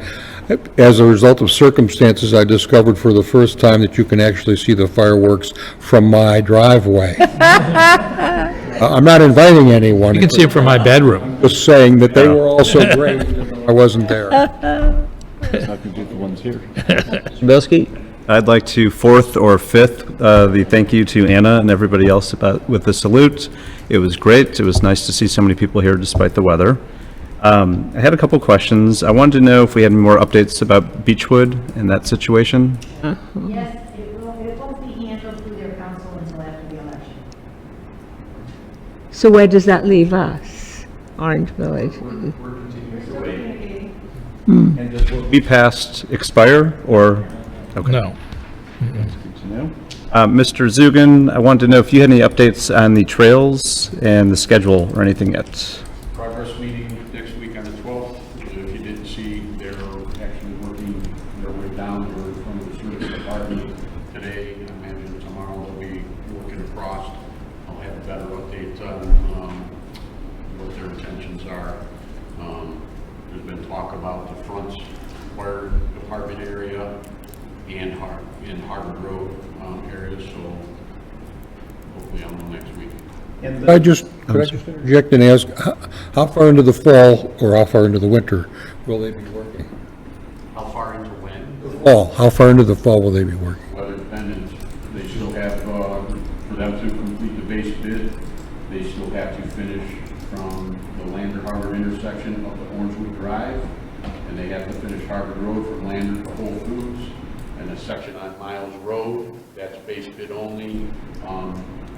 as a result of circumstances, I discovered for the first time that you can actually see the fireworks from my driveway. I'm not inviting anyone. You can see it from my bedroom. Just saying that they were also great, even though I wasn't there. Let's not get the ones here. Mr. Bilski? I'd like to fourth or fifth the thank you to Anna and everybody else with the salute. It was great. It was nice to see so many people here despite the weather. I had a couple questions. I wanted to know if we had any more updates about Beechwood and that situation. Yes, it won't be handled through their council until after the election. So where does that leave us, Orange Village? And does what we passed expire, or? Okay. No. That's good to know. Mr. Zugan, I wanted to know if you had any updates on the trails and the schedule or anything yet. Progress meeting next week on the 12th. If you didn't see, they're actually working their way down from the service department today. I imagine tomorrow they'll be working across. I'll have a better update on what their intentions are. There's been talk about the front fire department area and Harvard Road areas, so hopefully I'll know next week. Could I just interject and ask, how far into the fall or how far into the winter will they be working? How far into when? Fall, how far into the fall will they be working? Weather dependent. They still have, for them to complete the base bid, they still have to finish from the Lander Harvard intersection up to Orangewood Drive, and they have to finish Harvard Road from Lander to Whole Foods, and a section on Miles Road, that's base bid only.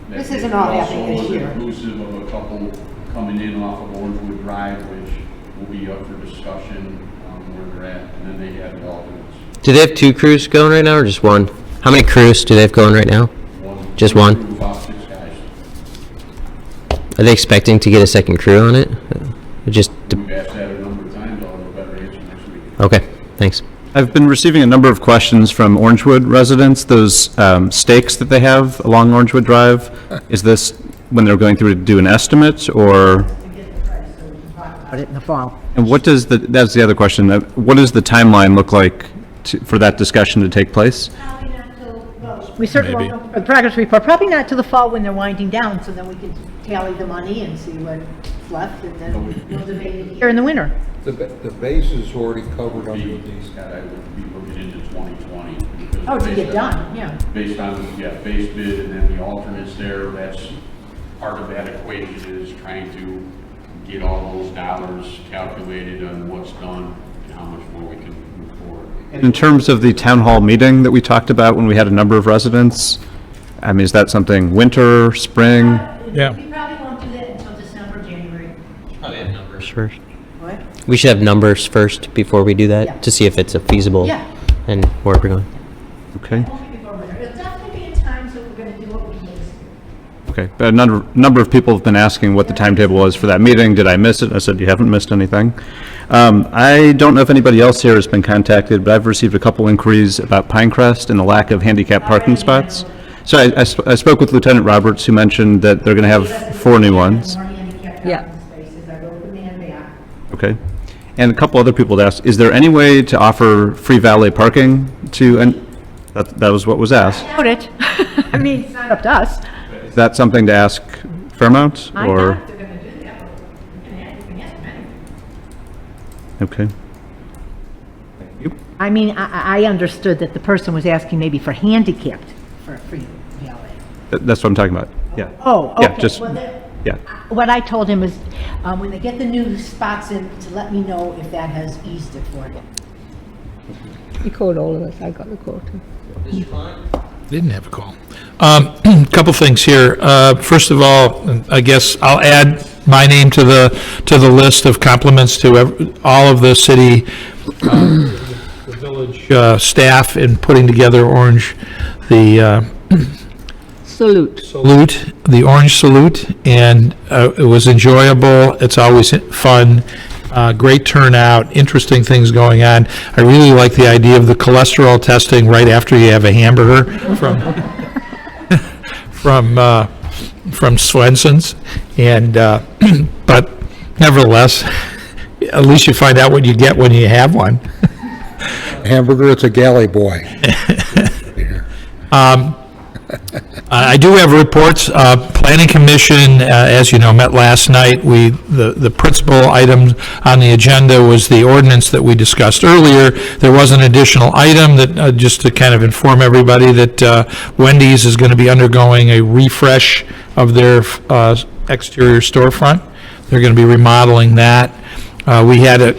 This isn't all happening this year. Also inclusive of a couple coming in off of Orangewood Drive, which will be up for discussion where they're at, and then they have the alternates. Do they have 2 crews going right now, or just 1? How many crews do they have going right now? One. Just 1? Crew of about 6 guys. Are they expecting to get a second crew on it? We've asked that a number of times, I'll have a better answer next week. Okay, thanks. I've been receiving a number of questions from Orangewood residents, those stakes that they have along Orangewood Drive. Is this when they're going through to do an estimate, or? About it in the fall. And what does that's the other question, what does the timeline look like for that discussion to take place? We certainly won't know the progress report, probably not till the fall when they're winding down, so then we can tally the money and see what's left, and then we'll debate it here in the winter. The base is already covered under the... Scott, I would be looking into 2020. because Oh, to based get on- done, yeah. Based on, base bid and then the alternates there, that's part of that equation is trying to get all those dollars calculated on what's done and how much more we can move forward. In terms of the town hall meeting that we talked about when we had a number of residents, I mean, is that something winter, spring? Yeah. We probably won't do that until December, January. Probably have numbers first. What? We should have numbers first before we do that, Yeah. to see if it's a feasible Yeah. and where we're going. Okay, Won't be before winter. It'll definitely be in time, so we're gonna do what we need to do. okay. But a number of people have been asking what the timetable was for that meeting. Did I miss it? I said, you haven't missed anything. I don't know if anybody else here has been contacted, but I've received a couple inquiries about Pinecrest and the lack of handicap parking spots. So I spoke with Lieutenant Roberts, who mentioned that they're going to have 4 new ones. More handicapped Yeah. parking spaces. I wrote them in back. Okay. And a couple other people had asked, is there any way to offer free valet parking to, and that was what was asked. Doubt it. I mean, it's not up to us. Is that something to ask Fairmount, I or? doubt they're gonna do that, but you can ask them anyway. Okay. I mean, I understood that the person was asking maybe for handicapped for a free valet. That's what I'm talking about. Yeah. Oh, Yeah, okay. just, Well, yeah. what I told him is, when they get the new spots in, to let me know if that has eased it for him. He called all of us, I got the call too. Didn't have a call. Couple things here. First of all, I guess I'll add my name to the list of compliments to all of the city, the village staff in putting together Orange, the Salute, the Orange Salute, and it was enjoyable. It's always fun. Great turnout, interesting things going on. I really like the idea of the cholesterol testing right after you have a hamburger from Swenson's, and but nevertheless, at least you find out what you get when you have one. Hamburger, it's a galley boy. I do have reports. Planning Commission, as you know, met last night. The principal item on the agenda was the ordinance that we discussed earlier. There was an additional item that, just to kind of inform everybody, that Wendy's is going to be undergoing a refresh of their exterior storefront. They're going to be remodeling that. We had a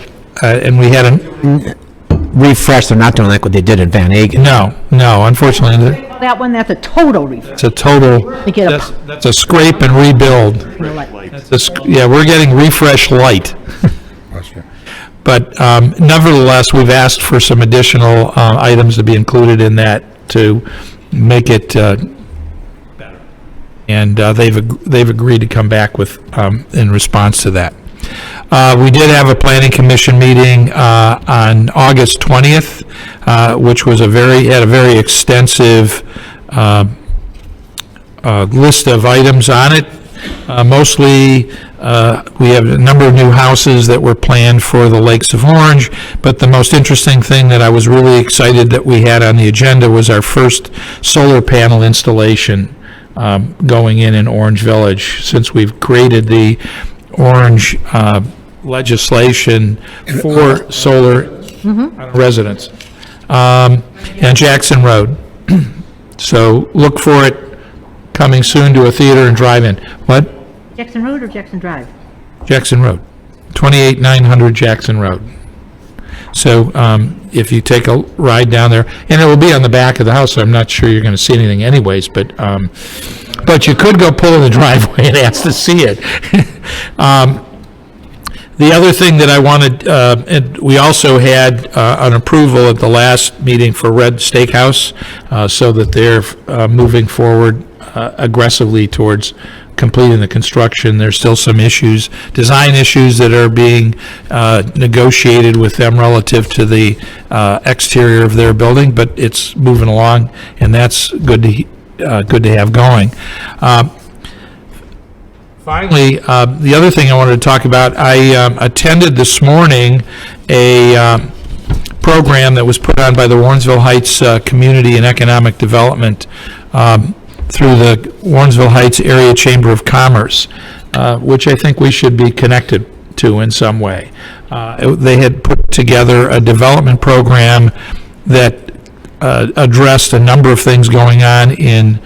Refresh, they're not doing like what they did at Van Agen. No, unfortunately, That one, that's a total refresh. it's a total, To get a- that's a scrape and rebuild. Yeah, we're getting refresh light. But nevertheless, we've asked for some additional items to be included in that to make it better. And they've agreed to come back with, in response to that. We did have a planning commission meeting on August 20th, which was had a very extensive list of items on it. Mostly, we have a number of new houses that were planned for the Lakes of Orange, but the most interesting thing that I was really excited that we had on the agenda was our first solar panel installation going in Orange Village, since we've created the Orange legislation for solar residents, and Jackson Road. So look for it coming soon to a theater and drive-in. What? Jackson Road or Jackson Drive? Jackson Road, 28900 Jackson Road. So if you take a ride down there, and it will be on the back of the house, so I'm not sure you're going to see anything anyways, but you could go pull in the driveway and ask to see it. The other thing that I wanted, and we also had an approval at the last meeting for Red Steakhouse, so that they're moving forward aggressively towards completing the construction. There's still some issues, design issues that are being negotiated with them relative to the exterior of their building, but it's moving along, and that's good to have going. Finally, the other thing I wanted to talk about, I attended this morning a program that was put on by the Warrensville Heights Community and Economic Development through the Warrensville Heights Area Chamber of Commerce, which I think we should be connected to in some way. They had put together a development program that addressed a number of things going on in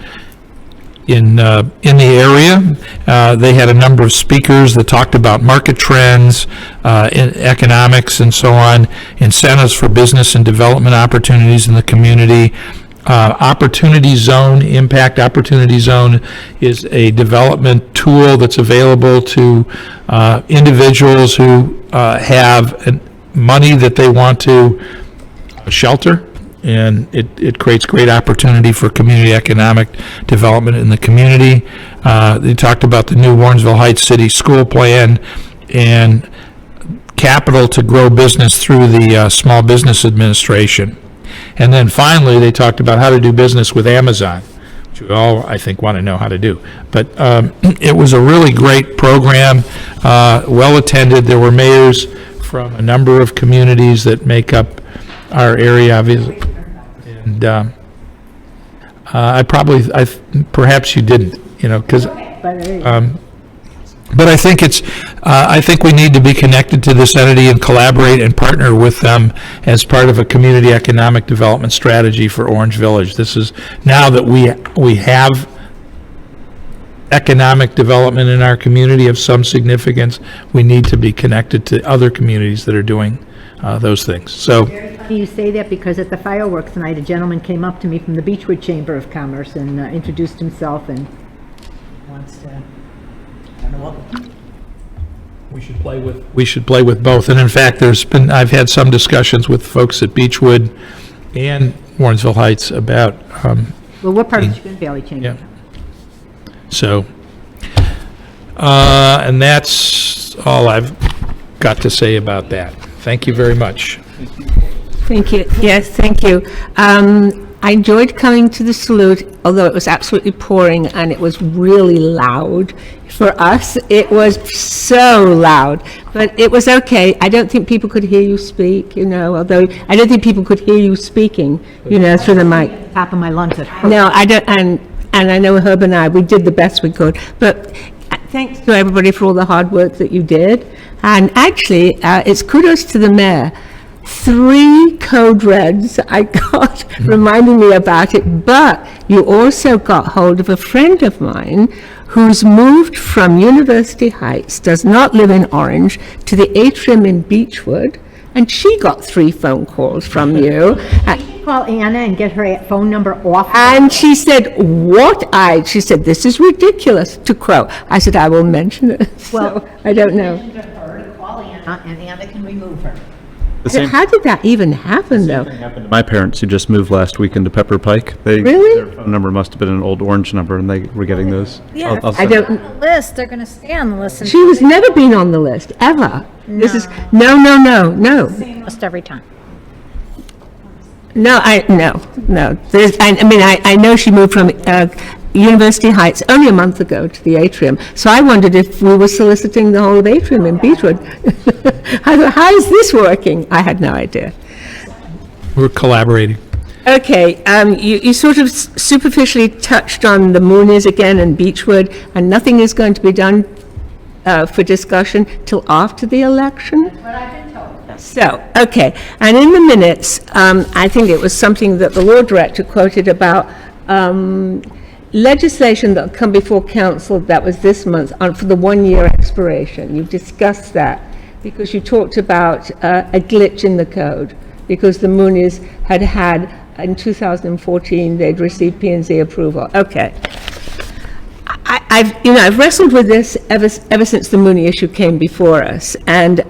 the area. They had a number of speakers that talked about market trends, in economics and so on, incentives for business and development opportunities in the community. Opportunity Zone, Impact Opportunity Zone is a development tool that's available to individuals who have money that they want to shelter, and it creates great opportunity for community economic development in the community. They talked about the new Warrensville Heights City School Plan and capital to grow business through the Small Business Administration. And then finally, they talked about how to do business with Amazon, which we all, I think, want to know how to do. But it was a really great program, well-attended. There were mayors from a number of communities that make up our area, obviously. And perhaps you didn't, because... But I think I think we need to be connected to this entity and collaborate and partner with them as part of a community economic development strategy for Orange Village. This is, now that we have economic development in our community of some significance, we need to be connected to other communities that are doing those things. So, You say that because at the fireworks tonight, a gentleman came up to me from the Beechwood Chamber of Commerce and introduced himself and wants to, I don't know what. we should play with both. And in fact, I've had some discussions with folks at Beechwood and Warrensville Heights about, Well, we're part of the Chagrin Valley Chamber. yeah. So, and that's all I've got to say about that. Thank you very much. Thank you. Yes, thank you. I enjoyed coming to the salute, although it was absolutely pouring and it was really loud. For us, it was so loud, but it was okay. I don't think people could hear you speak, although I don't think people could hear you speaking, through the mic. Top of my lungs. It hurt. No, I don't, and I know Herb and I, we did the best we could, but thanks to everybody for all the hard work that you did. And actually, it's kudos to the mayor. 3 code reds I got reminding me about it, but you also got hold of a friend of mine who's moved from University Heights, does not live in Orange, to the atrium in Beechwood, and she got 3 phone calls from you. Call Anna and get her phone number off. And she said, she said, this is ridiculous, to quote. I said, I will mention it. Well, So, I don't know. Her to call Anna, and Anna can remove her. The same How did that even happen, though? happened to my parents who just moved last week into Pepper Pike. Really? Their phone number must have been an old Orange number, and they were getting those. Yeah, I'll I send- don't, list, they're going to stay on the list. she was never been on the list, ever. This is, no. List every time. No. There's, I know she moved from University Heights only a month ago to the atrium, so I wondered if we were soliciting the whole of atrium in Beechwood. How is this working? I had no idea. We're collaborating. Okay, you sort of superficially touched on the Moonies again and Beechwood, and nothing is going to be done for discussion till after the election? That's what I've been told. So, okay, and in the minutes, I think it was something that the law director quoted about legislation that will come before council that was this month for the 1-year expiration. You discussed that because you talked about a glitch in the code because the Moonies had in 2014, they'd received P&Z approval. Okay. I've wrestled with this ever since the Mooney issue came before us, and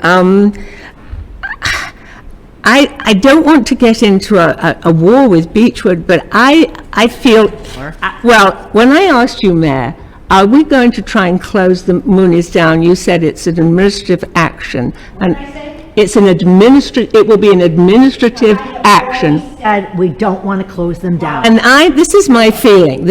I don't want to get into a war with Beechwood, but I feel, well, when I asked you, Mayor, are we going to try and close the Moonies down? You said it's an administrative action, and it will be an administrative action. Said we don't want to close them down. And this is my feeling.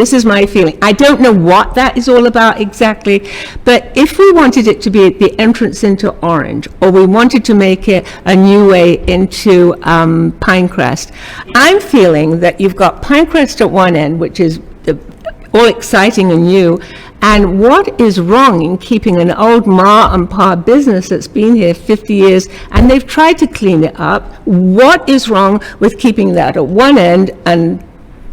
I don't know what that is all about exactly, but if we wanted it to be the entrance into Orange, or we wanted to make it a new way into Pinecrest, I'm feeling that you've got Pinecrest at one end, which is all exciting and new, and what is wrong in keeping an old ma and pa business that's been here 50 years, and they've tried to clean it up? What is wrong with keeping that at one end and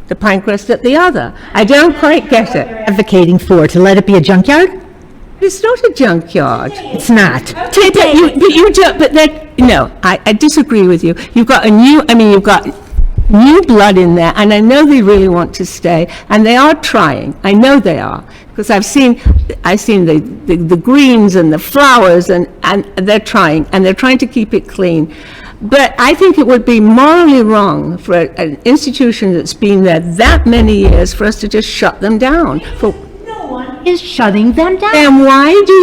the Pinecrest at the other? I don't quite get it. Advocating for, to let it be a junkyard? It's not a junkyard. It's not. I disagree with you. You've got you've got new blood in there, and I know they really want to stay, and they are trying. I know they are, because I've seen the greens and the flowers, and they're trying to keep it clean. But I think it would be morally wrong for an institution that's been there that many years for us to just shut them down. Is shutting them down. Then why do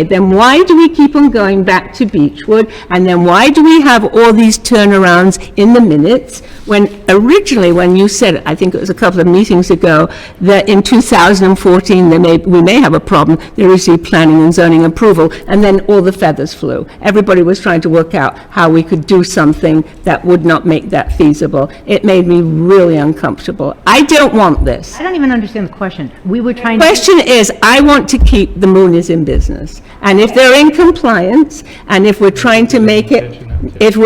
then why do we keep on going back to Beechwood? And then why do we have all these turnarounds in the minutes when originally, when you said, I think it was a couple of meetings ago, that in 2014 we may have a problem, they received planning and zoning approval, and then all the feathers flew. Everybody was trying to work out how we could do something that would not make that feasible. It made me really uncomfortable. I don't want this. I don't even understand the question. We were trying The question is, I want to keep the Moonies in business. And if they're in compliance, and if we're trying to make it, if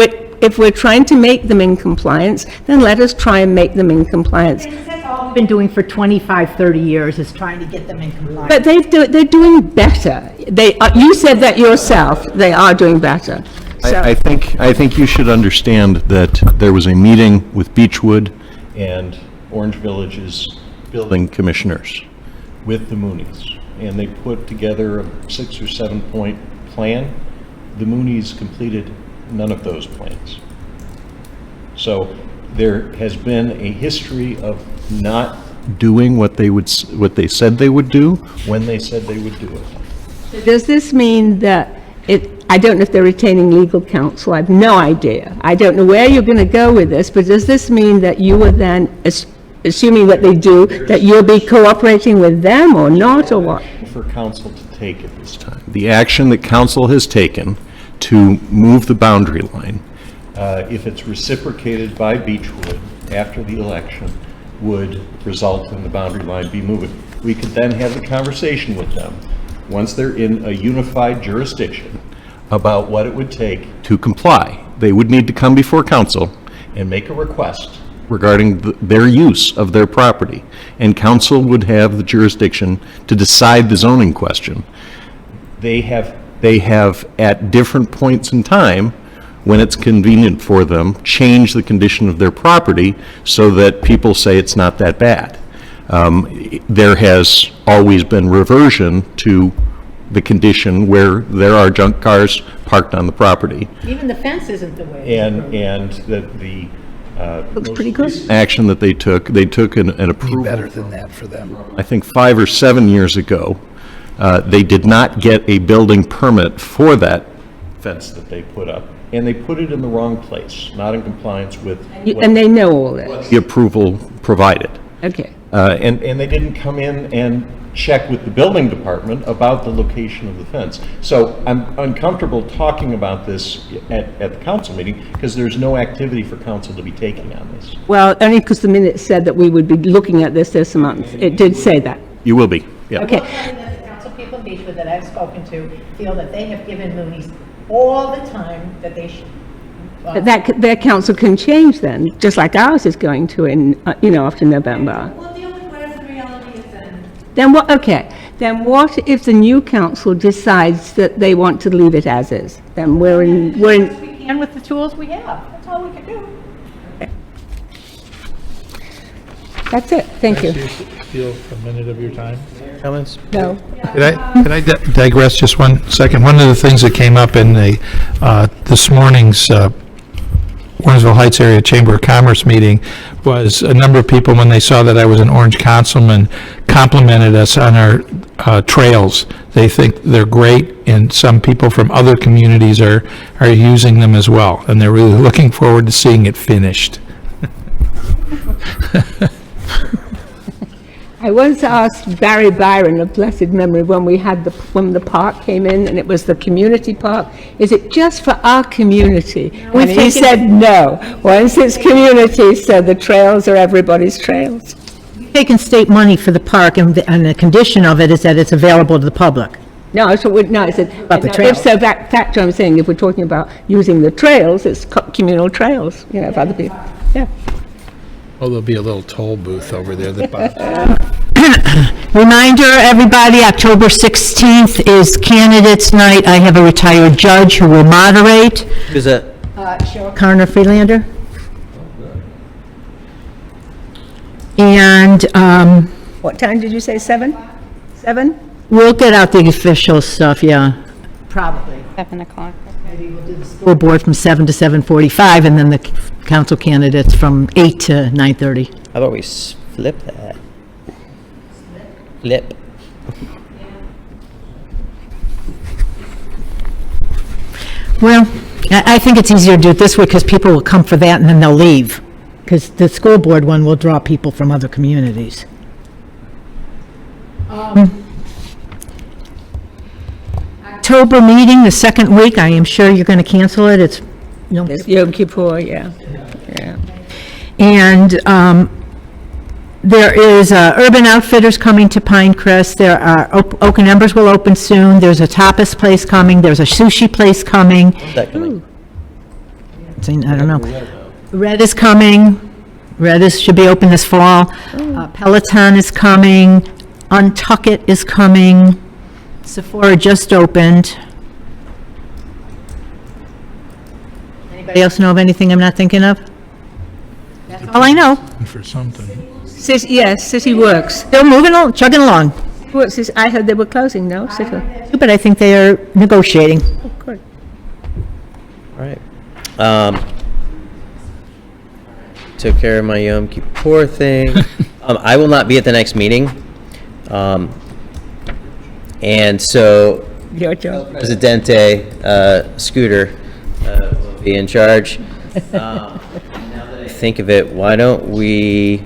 we're trying to make them in compliance, then let us try and make them in compliance. That's all we've been doing for 25, 30 years, is trying to get them in compliance. But they're doing better. You said that yourself, they are doing better. So, I think you should understand that there was a meeting with Beechwood and Orange Village's building commissioners with the Moonies, and they put together a 6 or 7 point plan. The Moonies completed none of those plans. So there has been a history of not doing what they said they would do when they said they would do it. does this mean that I don't know if they're retaining legal counsel, I have no idea. I don't know where you're going to go with this, but does this mean that you are then, assuming that they do, that you'll be cooperating with them or not, or what? For council to take at this time. The action that council has taken to move the boundary line, if it's reciprocated by Beechwood after the election, would result in the boundary line be moving. We could then have a conversation with them, once they're in a unified jurisdiction, about what it would take to comply. They would need to come before council and make a request regarding their use of their property, and council would have the jurisdiction to decide the zoning question. They have at different points in time, when it's convenient for them, changed the condition of their property so that people say it's not that bad. There has always been reversion to the condition where there are junk cars parked on the property. Even the fence isn't the way. And the Looks pretty good. action that they took an approval. Better than that for them. I think 5 or 7 years ago, they did not get a building permit for that fence that they put up, and they put it in the wrong place, not in compliance with And they know all this. the approval provided. Okay. And they didn't come in and check with the building department about the location of the fence. So I'm uncomfortable talking about this at the council meeting, because there's no activity for council to be taking on this. Well, only because the minute said that we would be looking at this month. It did say that. You will be, yeah. Okay. The council people in Beechwood that I've spoken to feel that they have given Mooney's all the time that they should. But their council can change then, just like ours is going to in, after November. We'll deal with whatever the reality is then. Then what, okay, then what if the new council decides that they want to leave it as is? Then we're in, We can with the tools we have. That's all we can do. that's it, thank you. Steal a minute of your time. Comments? No. Can I digress just 1 second? One of the things that came up in this morning's Warrensville Heights Area Chamber of Commerce meeting was a number of people, when they saw that I was an Orange councilman, complimented us on our trails. They think they're great, and some people from other communities are using them as well, and they're really looking forward to seeing it finished. I once asked Barry Byron of blessed memory when when the park came in and it was the community park, is it just for our community? And he said no. Once it's community, so the trails are everybody's trails. Taking state money for the park, and the condition of it is that it's available to the public. No, I said, About the if trails. so, fact, I'm saying, if we're talking about using the trails, it's communal trails, if other people, yeah. Oh, there'll be a little toll booth over there that Reminder, everybody, October 16th is candidates night. I have a retired judge who will moderate. Who's that? Cheryl Carner Freelander. And What time did you say, 7? 7? we'll get out the official stuff, yeah. Probably. 7 o'clock. Maybe we'll do the school board from 7 to 7:45, and then the council candidates from 8 to 9:30. How about we flip that? Flip. Well, I think it's easier to do it this way, because people will come for that and then they'll leave. Because the school board one will draw people from other communities. October meeting, the second week, I am sure you're going to cancel it. It's, It's Yom Kippur, yeah. and there is Urban Outfitters coming to Pinecrest. There are, Oak and Embers will open soon. There's a tapas place coming. There's a sushi place coming. That coming? I don't know. Red is coming. This should be open this fall. Peloton is coming, Untuckit is coming, Sephora just opened. Anybody else know of anything I'm not thinking of? That's all I know. For something. Yes, City Works. They're moving along, chugging along. Works is, I heard they were closing, no? City. But I think they are negotiating. Good. All right. Took care of my Yom Kippur thing. I will not be at the next meeting. And so Your job. Presidente Scooter will be in charge. Now that I think of it, why don't we,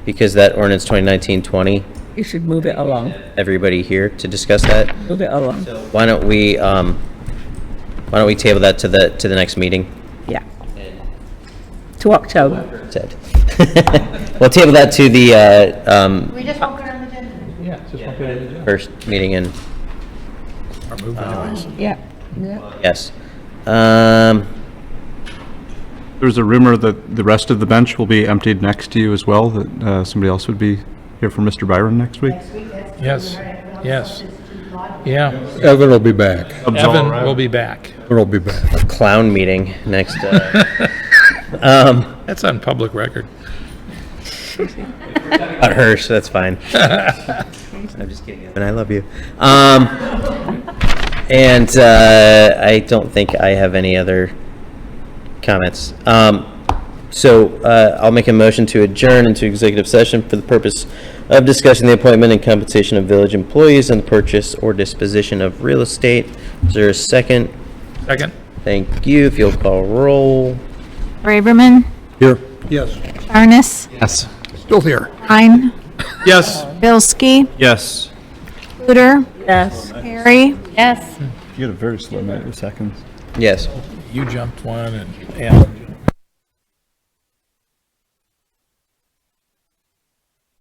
because that ordinance 2019-20, You should move it along. everybody here to discuss that. Move it along. Why don't we table that to the next meeting? Yeah. To October. Said. We'll table that to the We just won't put it on the agenda. Yeah, just want to first meeting in, or move anyways. Yeah. yes. There's a rumor that the rest of the bench will be emptied next to you as well, that somebody else would be here for Mr. Byron next week. Yes, yes. Yeah, Evan will be back. Evan will be back. Evan will be back. Clown meeting next. That's on public record. About her, so that's fine. I'm just kidding, Evan, I love you. And I don't think I have any other comments. So I'll make a motion to adjourn into executive session for the purpose of discussing the appointment and compensation of village employees and the purchase or disposition of real estate. Is there a second? Second? Thank you. If you'll call roll. Braverman, Here. Yes. Jarnes, Yes. Still here. Hein, Yes. Bilski, Yes. Luder, Yes. Harry. Yes. You had a very slow night with seconds. Yes. You jumped one and Alan